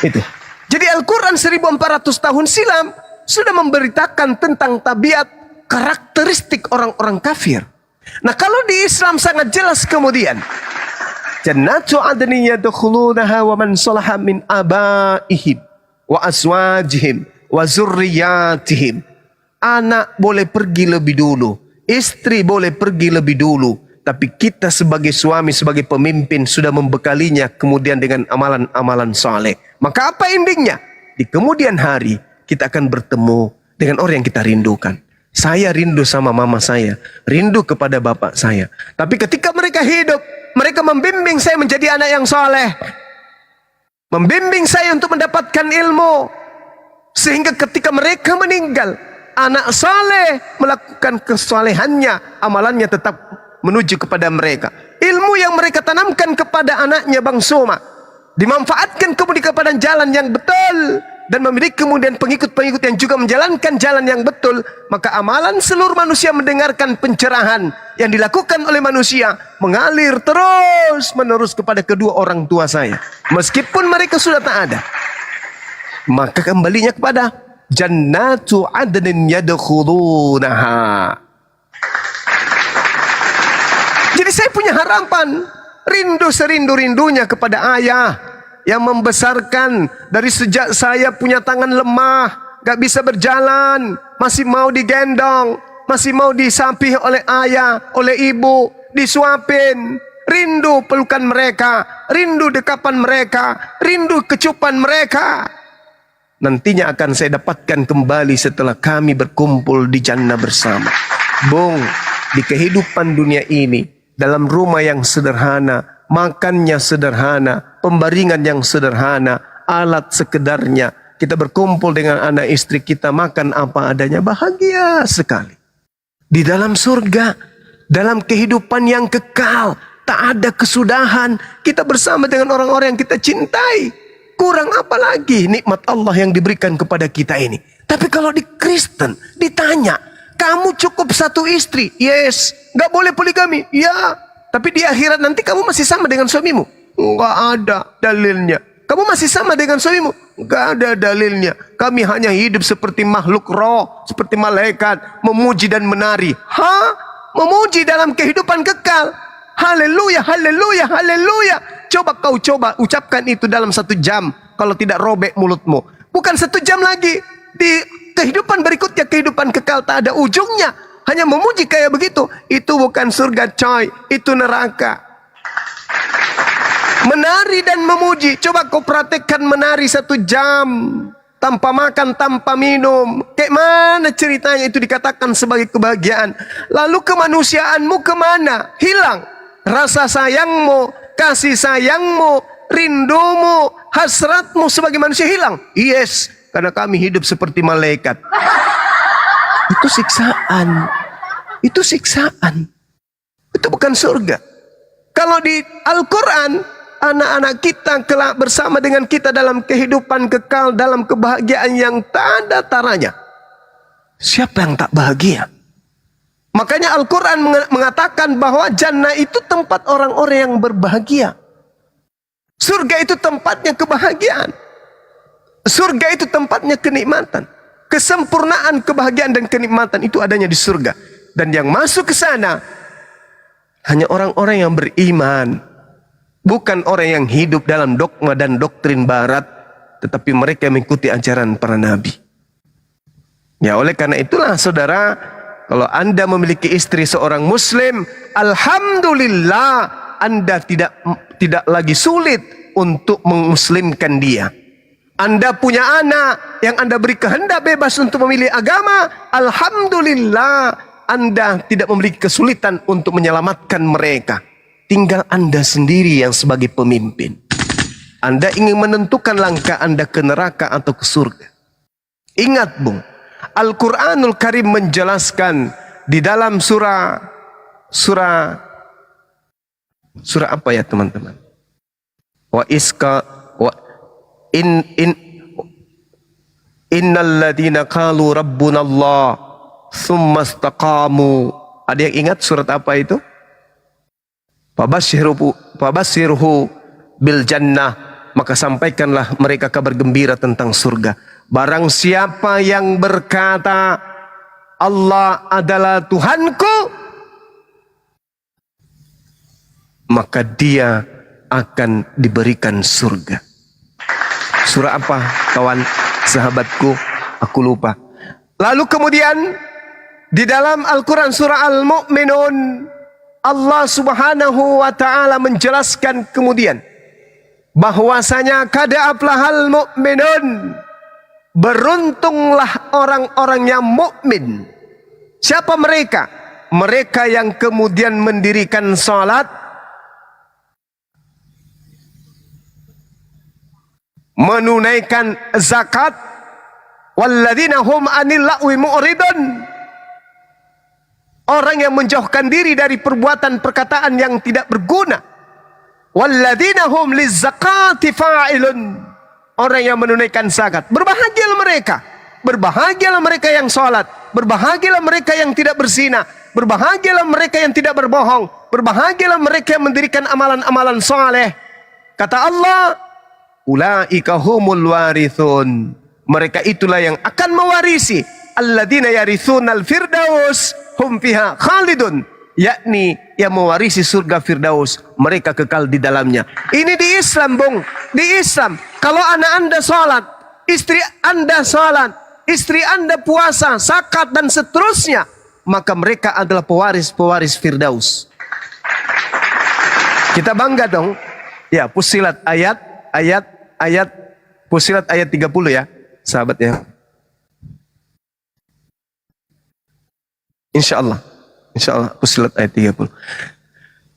F: Itu. Jadi Al-Quran 1400 tahun silam sudah memberitakan tentang tabiat, karakteristik orang-orang kafir. Nah kalau di Islam sangat jelas kemudian. Jannatu adnin yadkhulunaha wa man salaha min abaihim wa azwajihim wa zurriyatihim. Anak boleh pergi lebih dulu, istri boleh pergi lebih dulu, tapi kita sebagai suami, sebagai pemimpin sudah membekalinya kemudian dengan amalan-amalan saleh. Maka apa endingnya? Di kemudian hari kita akan bertemu dengan orang yang kita rindukan. Saya rindu sama mama saya, rindu kepada bapak saya. Tapi ketika mereka hidup, mereka membimbing saya menjadi anak yang soleh. membimbing saya untuk mendapatkan ilmu, sehingga ketika mereka meninggal, anak saleh melakukan kesalehannya, amalannya tetap menuju kepada mereka. Ilmu yang mereka tanamkan kepada anaknya Bang Soma dimanfaatkan kemudian kepada jalan yang betul, dan memiliki kemudian pengikut-pengikut yang juga menjalankan jalan yang betul, maka amalan seluruh manusia mendengarkan pencerahan yang dilakukan oleh manusia mengalir terus menerus kepada kedua orang tua saya, meskipun mereka sudah tak ada. Maka kembalinya kepada jannatu adnin yadkhulunaha. Jadi saya punya harapan, rindu serindu-rindunya kepada ayah yang membesarkan dari sejak saya punya tangan lemah, gak bisa berjalan, masih mau digendong, masih mau disapih oleh ayah, oleh ibu, disuapin. Rindu pelukan mereka, rindu dekapan mereka, rindu kecupan mereka. Nantinya akan saya dapatkan kembali setelah kami berkumpul di jannah bersama. Bung, di kehidupan dunia ini, dalam rumah yang sederhana, makannya sederhana, pembaringan yang sederhana, alat sekedarnya, kita berkumpul dengan anak istri kita, makan apa adanya, bahagia sekali. Di dalam surga, dalam kehidupan yang kekal, tak ada kesudahan, kita bersama dengan orang-orang yang kita cintai. Kurang apa lagi nikmat Allah yang diberikan kepada kita ini. Tapi kalau di Kristen ditanya, kamu cukup satu istri? Yes. Gak boleh poligami? Ya. Tapi di akhirat nanti kamu masih sama dengan suamimu? Enggak ada dalilnya. Kamu masih sama dengan suamimu? Enggak ada dalilnya. Kami hanya hidup seperti makhluk roh, seperti malaikat, memuji dan menari. Memuji dalam kehidupan kekal. Haleluya, haleluya, haleluya. Coba ucapkan itu dalam 1 jam. Kalau tidak robek mulutmu. Bukan 1 jam lagi. Di kehidupan berikutnya, kehidupan kekal tak ada ujungnya. Hanya memuji kayak begitu. Itu bukan surga coy, itu neraka. Menari dan memuji. Coba kau praktekkan menari 1 jam. Tanpa makan, tanpa minum. Kayak mana ceritanya itu dikatakan sebagai kebahagiaan. Lalu kemanusiaanmu kemana? Hilang. Rasa sayangmu, kasih sayangmu, rindumu, hasratmu sebagai manusia hilang. Yes, karena kami hidup seperti malaikat. Itu siksaan. Itu siksaan. Itu bukan surga. Kalau di Al-Quran, anak-anak kita kelak bersama dengan kita dalam kehidupan kekal, dalam kebahagiaan yang tak ada taranya. Siapa yang tak bahagia? Makanya Al-Quran mengatakan bahwa jannah itu tempat orang-orang yang berbahagia. Surga itu tempatnya kebahagiaan. Surga itu tempatnya kenikmatan. Kesempurnaan kebahagiaan dan kenikmatan itu adanya di surga. Dan yang masuk ke sana hanya orang-orang yang beriman. Bukan orang yang hidup dalam dogma dan doktrin barat, tetapi mereka mengikuti ajaran para nabi. Ya, oleh karena itulah saudara, kalau Anda memiliki istri seorang muslim, alhamdulillah Anda tidak lagi sulit untuk memuslimkan dia. Anda punya anak yang Anda beri kehendak bebas untuk memilih agama, alhamdulillah Anda tidak memiliki kesulitan untuk menyelamatkan mereka. Tinggal Anda sendiri yang sebagai pemimpin. Anda ingin menentukan langkah Anda ke neraka atau ke surga. Ingat bung, Al-Quranul Karim menjelaskan di dalam surah apa ya teman-teman? Innal ladina qalu rabbunallah tsumma istaqamu. Ada yang ingat surat apa itu? Fabashirhu bil jannah, maka sampaikanlah mereka kabar gembira tentang surga. Barang siapa yang berkata Allah adalah Tuhanku, maka dia akan diberikan surga. Surah apa kawan sahabatku? Aku lupa. Lalu kemudian di dalam Al-Quran surah Al-Mu'minun, Allah subhanahu wa ta'ala menjelaskan kemudian bahwasanya kada aflahal mu'minun, beruntunglah orang-orang yang mukmin. Siapa mereka? Mereka yang kemudian mendirikan salat, menunaikan zakat. Walladzina hum 'anil lagwi mu'ridun. Orang yang menjauhkan diri dari perbuatan perkataan yang tidak berguna. Walladzina hum lizzakati fa'ilun. Orang yang menunaikan zakat. Berbahagialah mereka. Berbahagialah mereka yang sholat. Berbahagialah mereka yang tidak berzina. Berbahagialah mereka yang tidak berbohong. Berbahagialah mereka yang mendirikan amalan-amalan soleh. Kata Allah, ulaika humul warithun. Mereka itulah yang akan mewarisi. Alladzina yarithunal firdaus hum fiha khalidun. Yakni yang mewarisi surga Firdaus, mereka kekal di dalamnya. Ini di Islam, Bung. Di Islam, kalau anak Anda sholat, istri Anda sholat, istri Anda puasa, zakat dan seterusnya, maka mereka adalah pewaris-pewaris Firdaus. Kita bangga dong. Ya, Fussilat ayat Fussilat ayat 30 ya, sahabat ya. Insya Allah Fussilat ayat 30.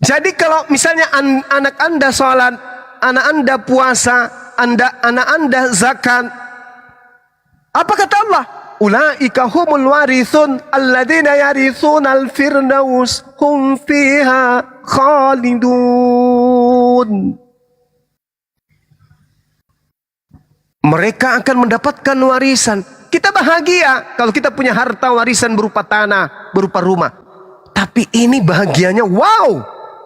F: Jadi kalau misalnya anak Anda sholat, anak Anda puasa, anak Anda zakat, apa kata Allah? Ulaika humul warithun alladzina yarithunal firdaus hum fiha khalidun. Mereka akan mendapatkan warisan. Kita bahagia kalau kita punya harta warisan berupa tanah, berupa rumah. Tapi ini bahagianya wow,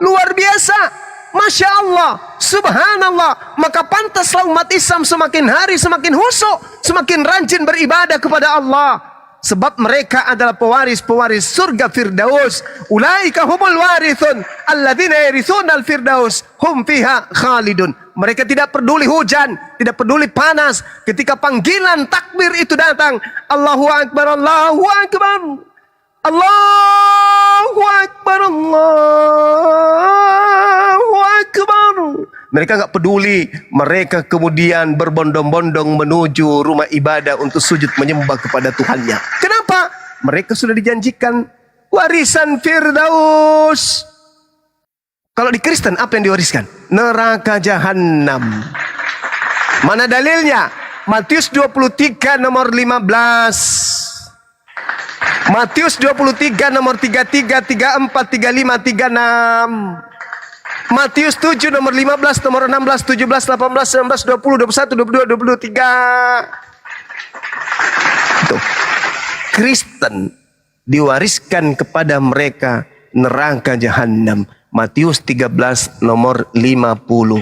F: luar biasa. Masya Allah, subhanallah. Maka pantaslah umat Islam semakin hari semakin khusyuk, semakin rajin beribadah kepada Allah. Sebab mereka adalah pewaris-pewaris surga Firdaus. Ulaika humul warithun alladzina yarithunal firdaus hum fiha khalidun. Mereka tidak peduli hujan, tidak peduli panas. Ketika panggilan takbir itu datang, Allahu Akbar, Allahu Akbar, Allahu Akbar, Allahu Akbar. Mereka nggak peduli. Mereka kemudian berbondong-bondong menuju rumah ibadah untuk sujud menyembah kepada Tuhannya. Kenapa? Mereka sudah dijanjikan warisan Firdaus. Kalau di Kristen apa yang diwariskan? Neraka jahanam. Mana dalilnya? Matius 23 nomor 15. Matius 23 nomor 33, 34, 35, 36. Matius 7 nomor 15, nomor 16, 17, 18, 19, 20, 21, 22, 23. Tuh. Kristen diwariskan kepada mereka neraka jahanam. Matius 13 nomor 50.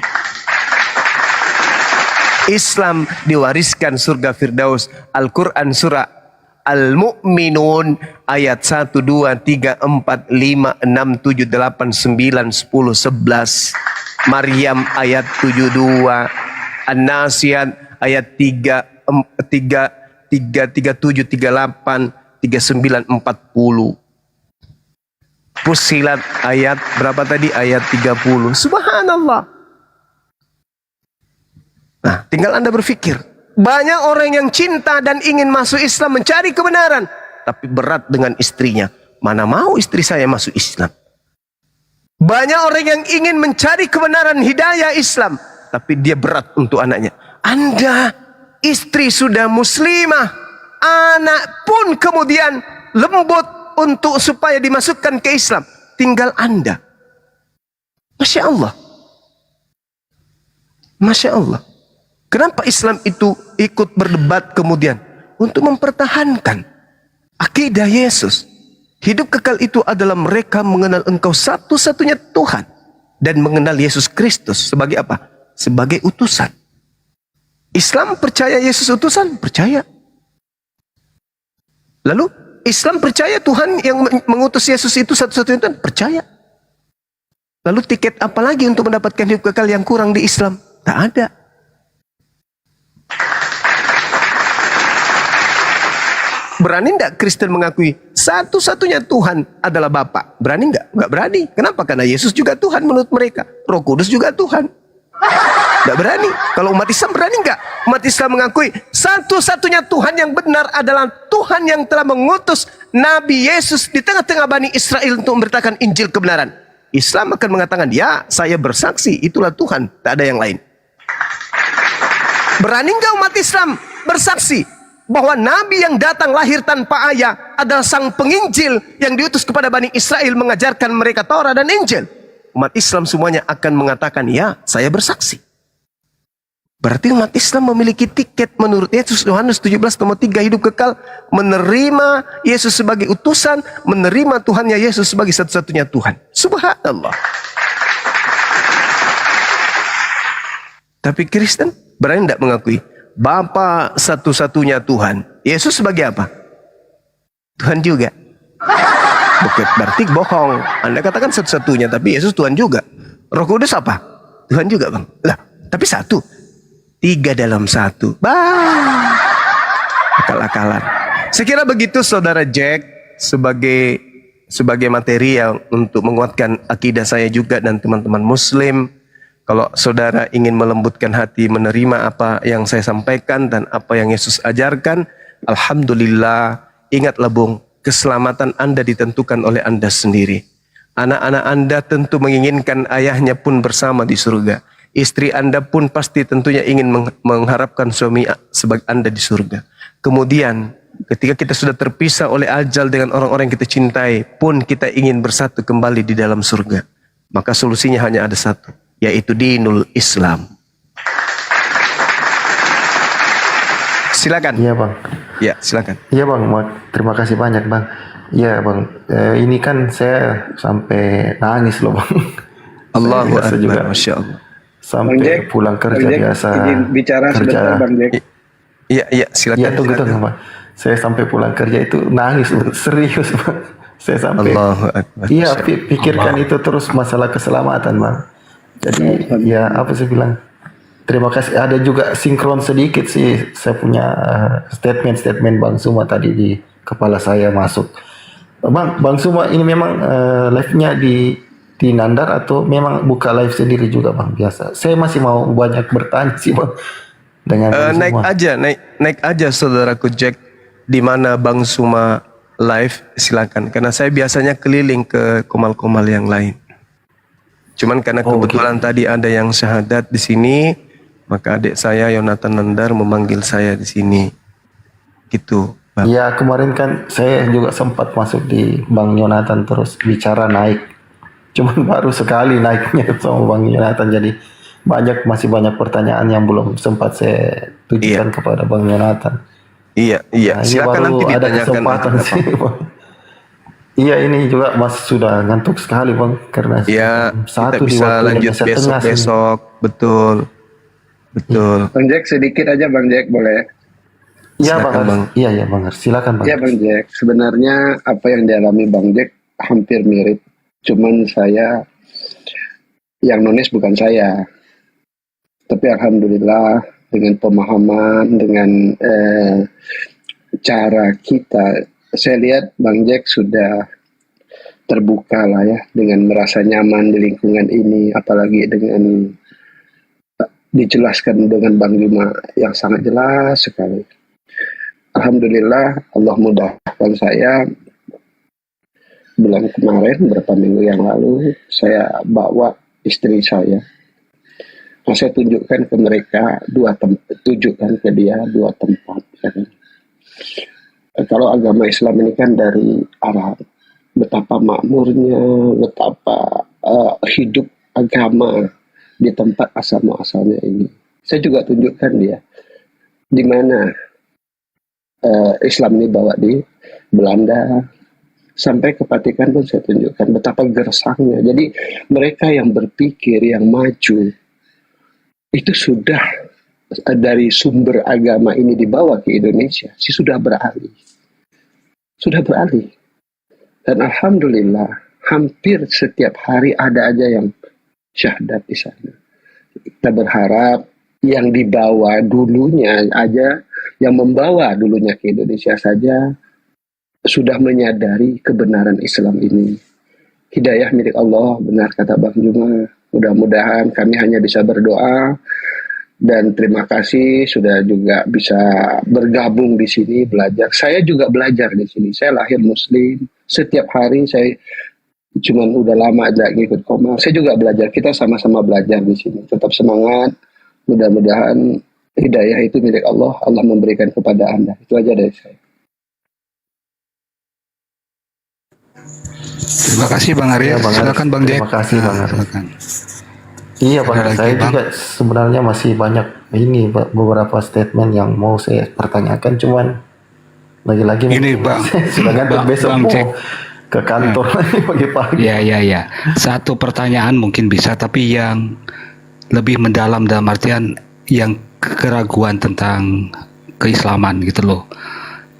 F: Islam diwariskan surga Firdaus. Al-Quran surah Al-Mu'minun ayat 1, 2, 3, 4, 5, 6, 7, 8, 9, 10, 11. Maryam ayat 72. An-Nasiyat ayat 3, 37, 38, 39, 40. Fussilat ayat berapa tadi? Ayat 30. Subhanallah. Nah, tinggal Anda berpikir. Banyak orang yang cinta dan ingin masuk Islam, mencari kebenaran, tapi berat dengan istrinya. Mana mau istri saya masuk Islam? Banyak orang yang ingin mencari kebenaran hidayah Islam, tapi dia berat untuk anaknya. Anda, istri sudah muslimah, anak pun kemudian lembut untuk supaya dimasukkan ke Islam. Tinggal Anda. Masya Allah. Masya Allah. Kenapa Islam itu ikut berdebat kemudian? Untuk mempertahankan akidah Yesus. Hidup kekal itu adalah mereka mengenal Engkau satu-satunya Tuhan. Dan mengenal Yesus Kristus sebagai apa? Sebagai utusan. Islam percaya Yesus utusan? Percaya. Lalu Islam percaya Tuhan yang mengutus Yesus itu satu-satunya Tuhan? Percaya. Lalu tiket apa lagi untuk mendapatkan hidup kekal yang kurang di Islam? Tak ada. Berani enggak Kristen mengakui satu-satunya Tuhan adalah Bapa? Berani enggak? Enggak berani. Kenapa? Karena Yesus juga Tuhan menurut mereka. Roh Kudus juga Tuhan. Enggak berani. Kalau umat Islam berani enggak? Umat Islam mengakui satu-satunya Tuhan yang benar adalah Tuhan yang telah mengutus Nabi Yesus di tengah-tengah Bani Israel untuk memberitakan Injil kebenaran. Islam akan mengatakan, ya, saya bersaksi, itulah Tuhan, tak ada yang lain. Berani nggak umat Islam bersaksi bahwa Nabi yang datang lahir tanpa ayah adalah sang penginjil yang diutus kepada Bani Israel mengajarkan mereka Taurat dan Injil? Umat Islam semuanya akan mengatakan, ya, saya bersaksi. Berarti umat Islam memiliki tiket menurut Yesus Yohanes 17:3 hidup kekal, menerima Yesus sebagai utusan, menerima Tuhannya Yesus sebagai satu-satunya Tuhan. Subhanallah. Tapi Kristen berani tidak mengakui Bapa satu-satunya Tuhan. Yesus sebagai apa? Tuhan juga. Berarti bohong. Anda katakan satu-satunya, tapi Yesus Tuhan juga. Roh Kudus apa? Tuhan juga, Bang. Lah, tapi satu. 3 dalam 1. Akal-akalan. Sekira begitu Saudara Jack, sebagai materi yang untuk menguatkan akidah saya juga dan teman-teman Muslim. Kalau saudara ingin melembutkan hati menerima apa yang saya sampaikan dan apa yang Yesus ajarkan, alhamdulillah, ingatlah Bung, keselamatan Anda ditentukan oleh Anda sendiri. Anak-anak Anda tentu menginginkan ayahnya pun bersama di surga. Istri Anda pun pasti tentunya ingin mengharapkan suami sebagai Anda di surga. Kemudian ketika kita sudah terpisah oleh ajal dengan orang-orang yang kita cintai, pun kita ingin bersatu kembali di dalam surga. Maka solusinya hanya ada satu, yaitu dinul Islam. Silakan.
E: Iya bang.
F: Ya, silakan.
E: Iya bang, terima kasih banyak bang. Iya bang, ini kan saya sampai nangis loh bang.
F: Allahu
E: Akbar,
F: Akbar, Masya Allah.
E: Sampai
C: Bang Jack,
E: pulang kerja
C: Bang Jack,
E: biasa
C: izin bicara sebentar Bang Jack.
F: Iya, silakan.
E: Iya tunggu bang. Saya sampai pulang kerja itu nangis serius bang. Saya sampai.
F: Allahu Akbar.
E: Iya pikirkan itu terus masalah keselamatan bang. Jadi ya apa saya bilang. Terima kasih. Ada juga sinkron sedikit sih. Saya punya statement Bang Suma tadi di kepala saya masuk. Bang Suma ini memang live-nya di Nandar atau memang buka live sendiri juga Bang biasa? Saya masih mau banyak bertanya sih Bang dengan Bang Suma.
F: naik aja saudaraku Jack, di mana Bang Suma live silakan. Karena saya biasanya keliling ke komal-komal yang lain. Cuman karena kebetulan tadi ada yang syahadat di sini, maka adik saya Yonatan Nandar memanggil saya di sini. Gitu.
E: Iya kemarin kan saya juga sempat masuk di Bang Yonatan terus bicara naik. Cuman baru sekali naiknya sama Bang Yonatan, jadi masih banyak pertanyaan yang belum sempat saya tujukan kepada Bang Yonatan.
F: Iya.
E: Nah,
F: Silakan nanti
E: ada
F: ditanyakan.
E: kesempatan sih Bang. Iya ini juga sudah ngantuk sekali Bang karena
F: kita bisa lanjut besok. Betul.
C: Bang Jack sedikit aja Bang Jack boleh?
E: Iya Bang. Iya Bang. Silakan Bang.
C: Iya Bang Jack. Sebenarnya apa yang dialami Bang Jack hampir mirip. Cuman saya yang nonis bukan saya. Tapi alhamdulillah dengan pemahaman, dengan cara kita, saya lihat Bang Jack sudah terbuka lah ya, dengan merasa nyaman di lingkungan ini, apalagi dengan dijelaskan dengan Bang Juma yang sangat jelas sekali. Alhamdulillah Allah mudahkan saya. Bulan kemarin, beberapa minggu yang lalu, saya bawa istri saya. Nah, saya tunjukkan ke mereka tunjukkan ke dia dua tempat. Ya kan? Kalau agama Islam ini kan dari Arab, betapa makmurnya, betapa hidup agama di tempat asal muasalnya ini. Saya juga tunjukkan dia di mana Islam ini bawa di Belanda. Sampai ke Vatikan pun saya tunjukkan betapa gersangnya. Jadi mereka yang berpikir, yang maju, itu sudah dari sumber agama ini dibawa ke Indonesia, sudah beralih. Dan alhamdulillah, hampir setiap hari ada aja yang syahadat di sana. Kita berharap yang dibawa dulunya aja, yang membawa dulunya ke Indonesia saja, sudah menyadari kebenaran Islam ini. Hidayah milik Allah, benar kata Bang Juma. Mudah-mudahan kami hanya bisa berdoa dan terima kasih sudah juga bisa bergabung di sini belajar. Saya juga belajar di sini. Saya lahir Muslim. Setiap hari saya cuman udah lama aja ngikut Komal. Saya juga belajar. Kita sama-sama belajar di sini. Tetap semangat. Mudah-mudahan hidayah itu milik Allah. Allah memberikan kepada Anda. Itu aja dari saya.
A: Terima kasih Bang Arya.
E: Iya, Bang Arya.
A: Silakan Bang Jack.
E: Terima kasih, Bang Arya.
A: Silakan.
E: Iya Bang,
A: Ada lagi,
E: saya
A: Bang?
E: juga sebenarnya masih banyak ini beberapa statement yang mau saya pertanyakan, cuman lagi-lagi
A: Ini,
E: mungkin
A: Bang.
E: sudah ngantuk,
A: Bang-
E: besok
A: Bang
E: mau
A: Jack.
E: ke kantor lagi pagi-pagi.
A: Ya. Satu pertanyaan mungkin bisa, tapi yang lebih mendalam dalam artian yang keraguan tentang keislaman gitu loh.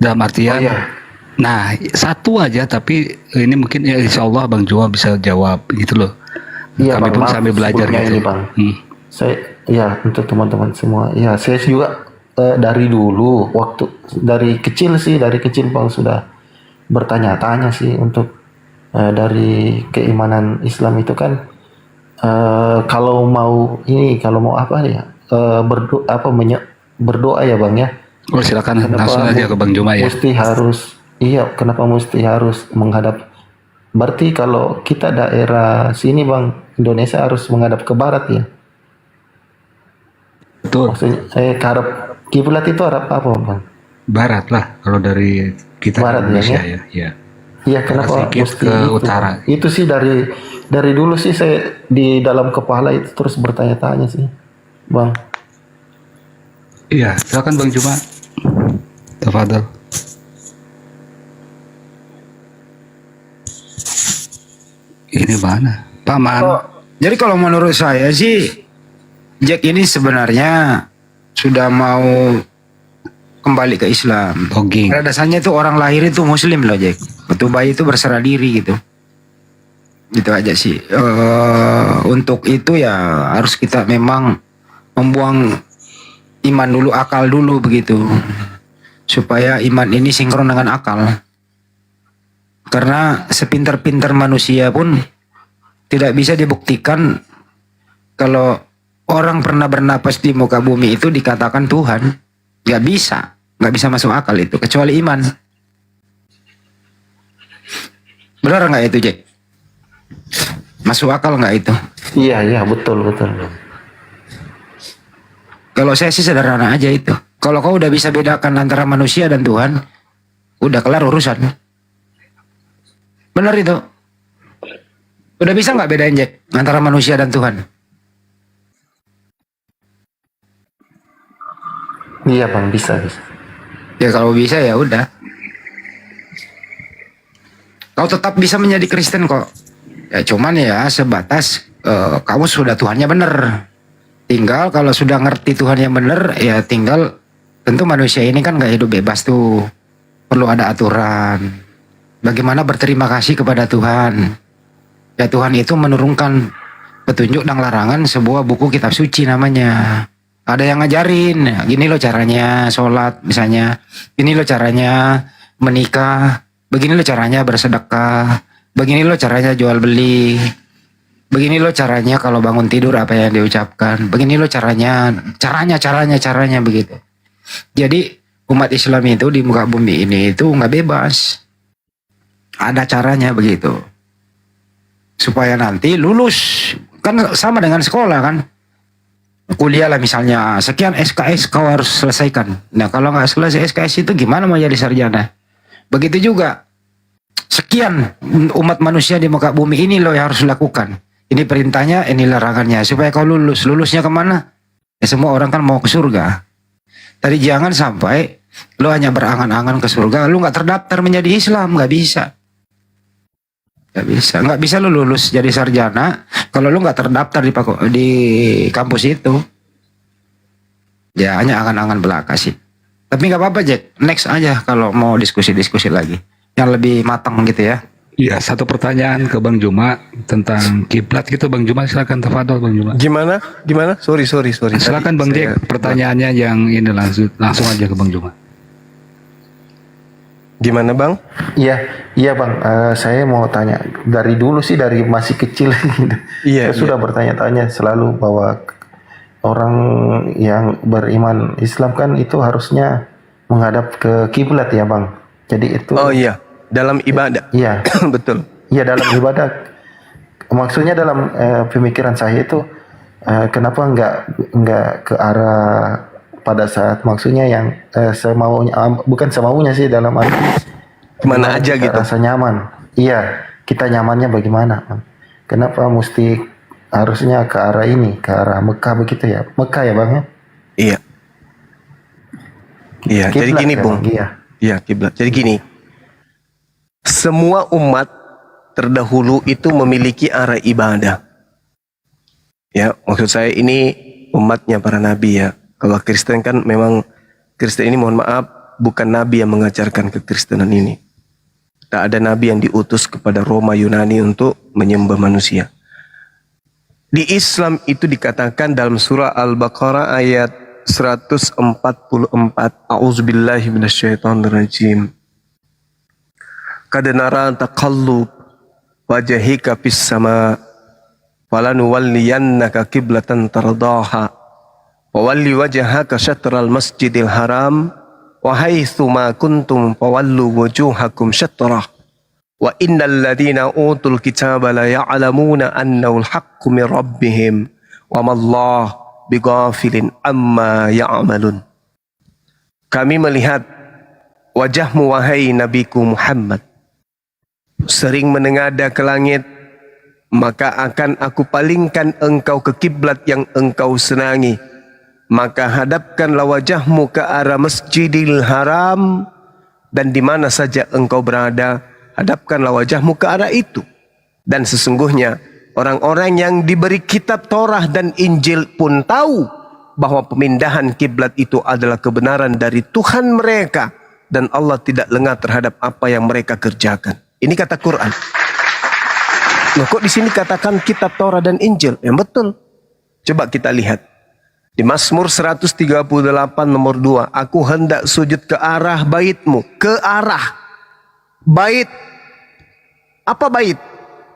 A: Dalam artian,
E: Oh, iya.
A: nah satu aja, tapi ini mungkin ya insya Allah Bang Joa bisa jawab gitu loh.
E: Iya,
A: Kami
E: Bang,
A: pun
E: maaf
A: sambil belajar
E: sebelumnya
A: gitu.
E: ini, Bang.
A: Hmm.
E: Saya ya untuk teman-teman semua, ya saya juga dari dulu waktu dari kecil Bang sudah bertanya-tanya sih untuk dari keimanan Islam itu kan kalau mau apa ya berdoa ya Bang ya.
A: Oh silakan langsung aja ke Bang Juma ya.
E: Kenapa mesti harus menghadap? Berarti kalau kita daerah sini Bang, Indonesia harus menghadap ke barat ya.
A: Betul.
E: Maksudnya karep kiblat itu arah apa Bang?
A: Barat lah kalau dari kita
E: Barat,
A: Indonesia
E: ya?
A: ya.
E: Iya, kenapa
A: sedikit
E: mesti
A: ke
E: itu?
A: utara.
E: Itu sih dari dulu sih saya di dalam kepala itu terus bertanya-tanya sih, Bang.
A: Iya, silakan Bang Juma. Tafadhol. Ini mana? Paman.
D: Jadi kalau menurut saya sih Jack ini sebenarnya sudah mau kembali ke Islam.
A: Dogging.
D: Pada dasarnya itu orang lahir itu Muslim loh Jack. Waktu bayi itu berserah diri gitu. Gitu aja sih. Untuk itu ya harus kita memang membuang iman dulu, akal dulu begitu. Supaya iman ini sinkron dengan akal. Karena sepintar-pintar manusia pun tidak bisa dibuktikan kalau orang pernah bernapas di muka bumi itu dikatakan Tuhan. Gak bisa masuk akal itu kecuali iman. Benar nggak itu Jack? Masuk akal nggak itu?
E: Iya, betul.
D: Kalau saya sih sederhana aja itu. Kalau kau udah bisa bedakan antara manusia dan Tuhan, udah kelar urusan. Benar itu. Udah bisa nggak bedain Jack antara manusia dan Tuhan?
E: Iya Bang, bisa.
D: Ya kalau bisa ya udah. Kau tetap bisa menjadi Kristen kok. Ya cuman ya sebatas kamu sudah Tuhannya bener. Tinggal kalau sudah ngerti Tuhan yang bener, ya tinggal tentu manusia ini kan gak hidup bebas tuh. Perlu ada aturan. Bagaimana berterima kasih kepada Tuhan. Ya Tuhan itu menurunkan petunjuk dan larangan sebuah buku kitab suci namanya. Ada yang ngajarin, gini loh caranya sholat misalnya. Gini loh caranya menikah. Begini loh caranya bersedekah. Begini loh caranya jual beli. Begini loh caranya kalau bangun tidur apa yang diucapkan. Begini loh caranya begitu. Jadi umat Islam itu di muka bumi ini itu nggak bebas. Ada caranya begitu. Supaya nanti lulus. Kan sama dengan sekolah kan. Kuliah lah misalnya. Sekian SKS kau harus selesaikan. Nah kalau nggak selesai SKS itu gimana mau jadi sarjana? Begitu juga. Sekian umat manusia di muka bumi ini loh yang harus lakukan. Ini perintahnya, ini larangannya. Supaya kau lulus. Lulusnya kemana? Ya semua orang kan mau ke surga. Tadi jangan sampai lo hanya berangan-angan ke surga. Lo nggak terdaftar menjadi Islam. Nggak bisa. Nggak bisa lo lulus jadi sarjana kalau lo nggak terdaftar di kampus itu. Ya hanya angan-angan belaka sih. Tapi nggak apa-apa Jack. Next aja kalau mau diskusi-diskusi lagi yang lebih matang gitu ya.
A: Iya, satu pertanyaan ke Bang Juma tentang kiblat gitu Bang Juma, silakan tafadhol Bang Juma.
F: Gimana? Sorry.
A: Silakan Bang Jack, pertanyaannya yang ini langsung aja ke Bang Juma.
F: Gimana Bang?
E: Iya Bang, saya mau tanya dari dulu sih dari masih kecil
F: Iya,
E: saya sudah bertanya-tanya selalu bahwa orang yang beriman Islam kan itu harusnya menghadap ke kiblat ya Bang. Jadi itu
F: Oh iya, dalam ibadah.
E: iya
F: Betul.
E: iya dalam ibadah. Maksudnya dalam pemikiran saya itu kenapa nggak ke arah pada saat maksudnya yang semaunya, bukan semaunya sih, dalam arti
F: Kemana aja
E: kita
F: gitu.
E: rasa nyaman. Iya, kita nyamannya bagaimana, Bang? Kenapa mesti harusnya ke arah ini, ke arah Mekah begitu ya? Mekah ya, Bang ya?
F: Iya. Iya, jadi
E: Kiblat
F: gini,
E: ya,
F: Bung.
E: Bang? Iya.
F: Iya, kiblat. Jadi gini. Semua umat terdahulu itu memiliki arah ibadah. Ya, maksud saya ini umatnya para nabi ya. Kalau Kristen kan memang Kristen ini, mohon maaf, bukan nabi yang mengajarkan kekristenan ini. Tak ada nabi yang diutus kepada Roma Yunani untuk menyembah manusia. Di Islam itu dikatakan dalam surah Al-Baqarah ayat 144. A'udzubillahi minasyaitonirrajim. Qad nara taqallub wajhika fis sama falanuwalliyannaka qiblatan tardaha wa walli wajhaka syatral masjidil haram wa haitsu ma kuntum fawallu wujuhakum syatrah wa innal ladzina utul kitaba la ya'lamuna annahu al-haqqu min rabbihim wa mallahu bighafilin amma ya'malun. Kami melihat wajahmu wahai nabiku Muhammad sering menengadah ke langit, maka akan aku palingkan engkau ke kiblat yang engkau senangi. Maka hadapkanlah wajahmu ke arah Masjidil Haram, dan di mana saja engkau berada, hadapkanlah wajahmu ke arah itu. Dan sesungguhnya orang-orang yang diberi kitab Torah dan Injil pun tahu bahwa pemindahan kiblat itu adalah kebenaran dari Tuhan mereka, dan Allah tidak lengah terhadap apa yang mereka kerjakan. Ini kata Quran. Loh, kok di sini katakan kitab Torah dan Injil? Yang betul. Coba kita lihat. Di Mazmur 138 nomor 2. Aku hendak sujud ke arah baitmu. Ke arah. Bait. Apa bait?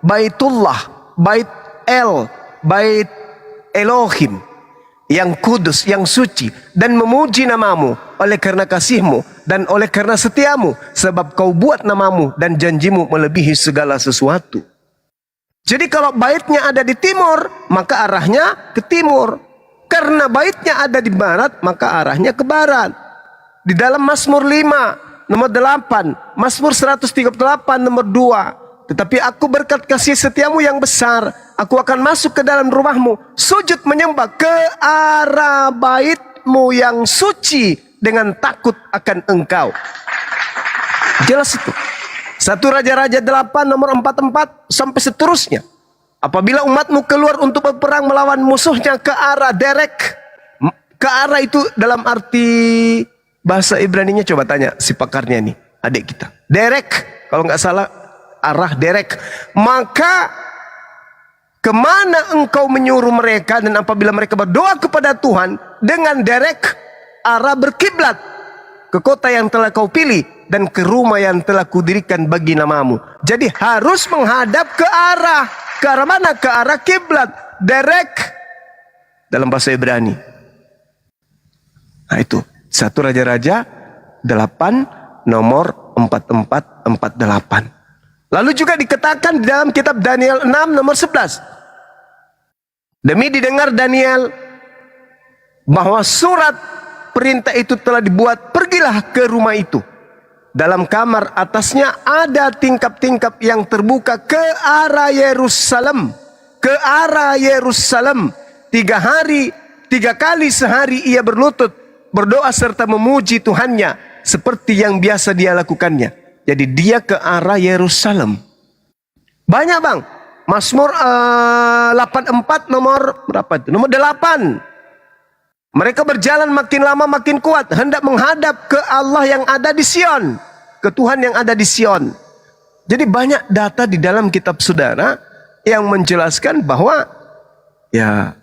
F: Baitullah. Bait El. Bait Elohim. Yang kudus, yang suci. Dan memuji namamu. Oleh karena kasihmu. Dan oleh karena setiamu. Sebab kau buat namamu. Dan janjimu melebihi segala sesuatu. Jadi kalau baitnya ada di timur, maka arahnya ke timur. Karena baitnya ada di barat, maka arahnya ke barat. Di dalam Mazmur 5, nomor 8. Mazmur 138, nomor 2. Tetapi aku berkat kasih setiamu yang besar. Aku akan masuk ke dalam rumahmu. Sujud menyembah ke arah baitmu yang suci. Dengan takut akan engkau. Jelas itu. 1 Raja-Raja 8 nomor 44 sampai seterusnya. Apabila umatmu keluar untuk berperang melawan musuhnya ke arah derek. Ke arah itu dalam arti bahasa Ibraninya, coba tanya si pakarnya nih, adik kita. Derek, kalau nggak salah arah derek. Maka kemana engkau menyuruh mereka, dan apabila mereka berdoa kepada Tuhan dengan derek, arah berkiblat ke kota yang telah kau pilih dan ke rumah yang telah kudirikan bagi namamu. Jadi harus menghadap ke arah mana? Ke arah kiblat, derek dalam bahasa Ibrani. Nah itu 1 Raja-Raja 8 nomor 4448. Lalu juga dikatakan di dalam kitab Daniel 6 nomor 11. Demi didengar Daniel bahwa surat perintah itu telah dibuat, pergilah ke rumah itu. Dalam kamar atasnya ada tingkap-tingkap yang terbuka ke arah Yerusalem. Ke arah Yerusalem. 3 hari, 3 kali sehari ia berlutut, berdoa serta memuji Tuhannya seperti yang biasa dia lakukannya. Jadi dia ke arah Yerusalem. Banyak, Bang. Mazmur 84 nomor berapa itu? Nomor 8. Mereka berjalan makin lama makin kuat, hendak menghadap ke Allah yang ada di Sion, ke Tuhan yang ada di Sion. Jadi banyak data di dalam kitab saudara yang menjelaskan bahwa ya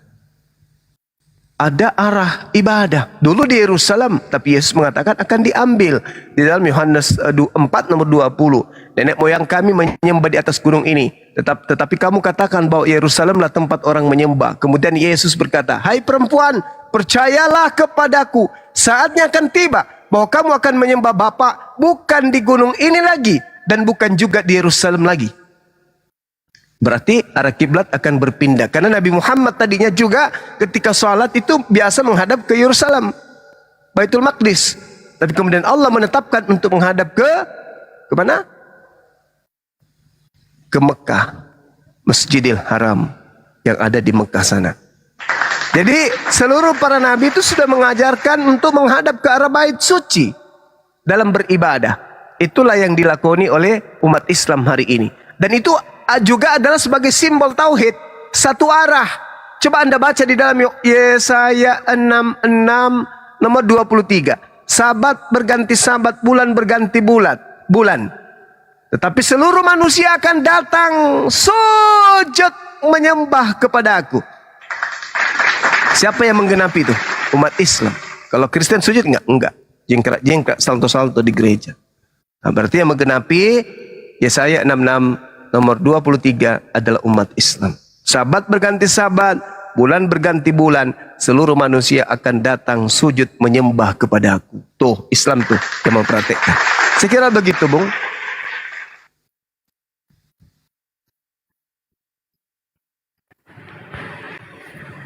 F: ada arah ibadah. Dulu di Yerusalem, tapi Yesus mengatakan akan diambil. Di dalam Yohanes 4 nomor 20. Nenek moyang kami menyembah di atas gunung ini. Tetapi kamu katakan bahwa Yerusalemlah tempat orang menyembah. Kemudian Yesus berkata, hai perempuan, percayalah kepadaku. Saatnya akan tiba bahwa kamu akan menyembah Bapa bukan di gunung ini lagi. Dan bukan juga di Yerusalem lagi. Berarti arah kiblat akan berpindah. Karena Nabi Muhammad tadinya juga ketika sholat itu biasa menghadap ke Yerusalem. Baitul Maqdis. Tapi kemudian Allah menetapkan untuk menghadap ke mana? Ke Mekah, Masjidil Haram yang ada di Mekah sana. Jadi seluruh para nabi itu sudah mengajarkan untuk menghadap ke arah bait suci dalam beribadah. Itulah yang dilakoni oleh umat Islam hari ini. Dan itu juga adalah sebagai simbol tauhid, satu arah. Coba Anda baca di dalam Yesaya 66 nomor 23. Sabat berganti sabat, bulan berganti bulan. Tetapi seluruh manusia akan datang sujud menyembah kepada aku. Siapa yang menggenapi itu? Umat Islam. Kalau Kristen sujud enggak. Jengkrak salto-salto di gereja. Nah, berarti yang menggenapi Yesaya 66 nomor 23 adalah umat Islam. Sabat berganti sabat, bulan berganti bulan, seluruh manusia akan datang sujud menyembah kepada aku. Tuh, Islam tuh yang mempraktekkan. Saya kira begitu, Bung.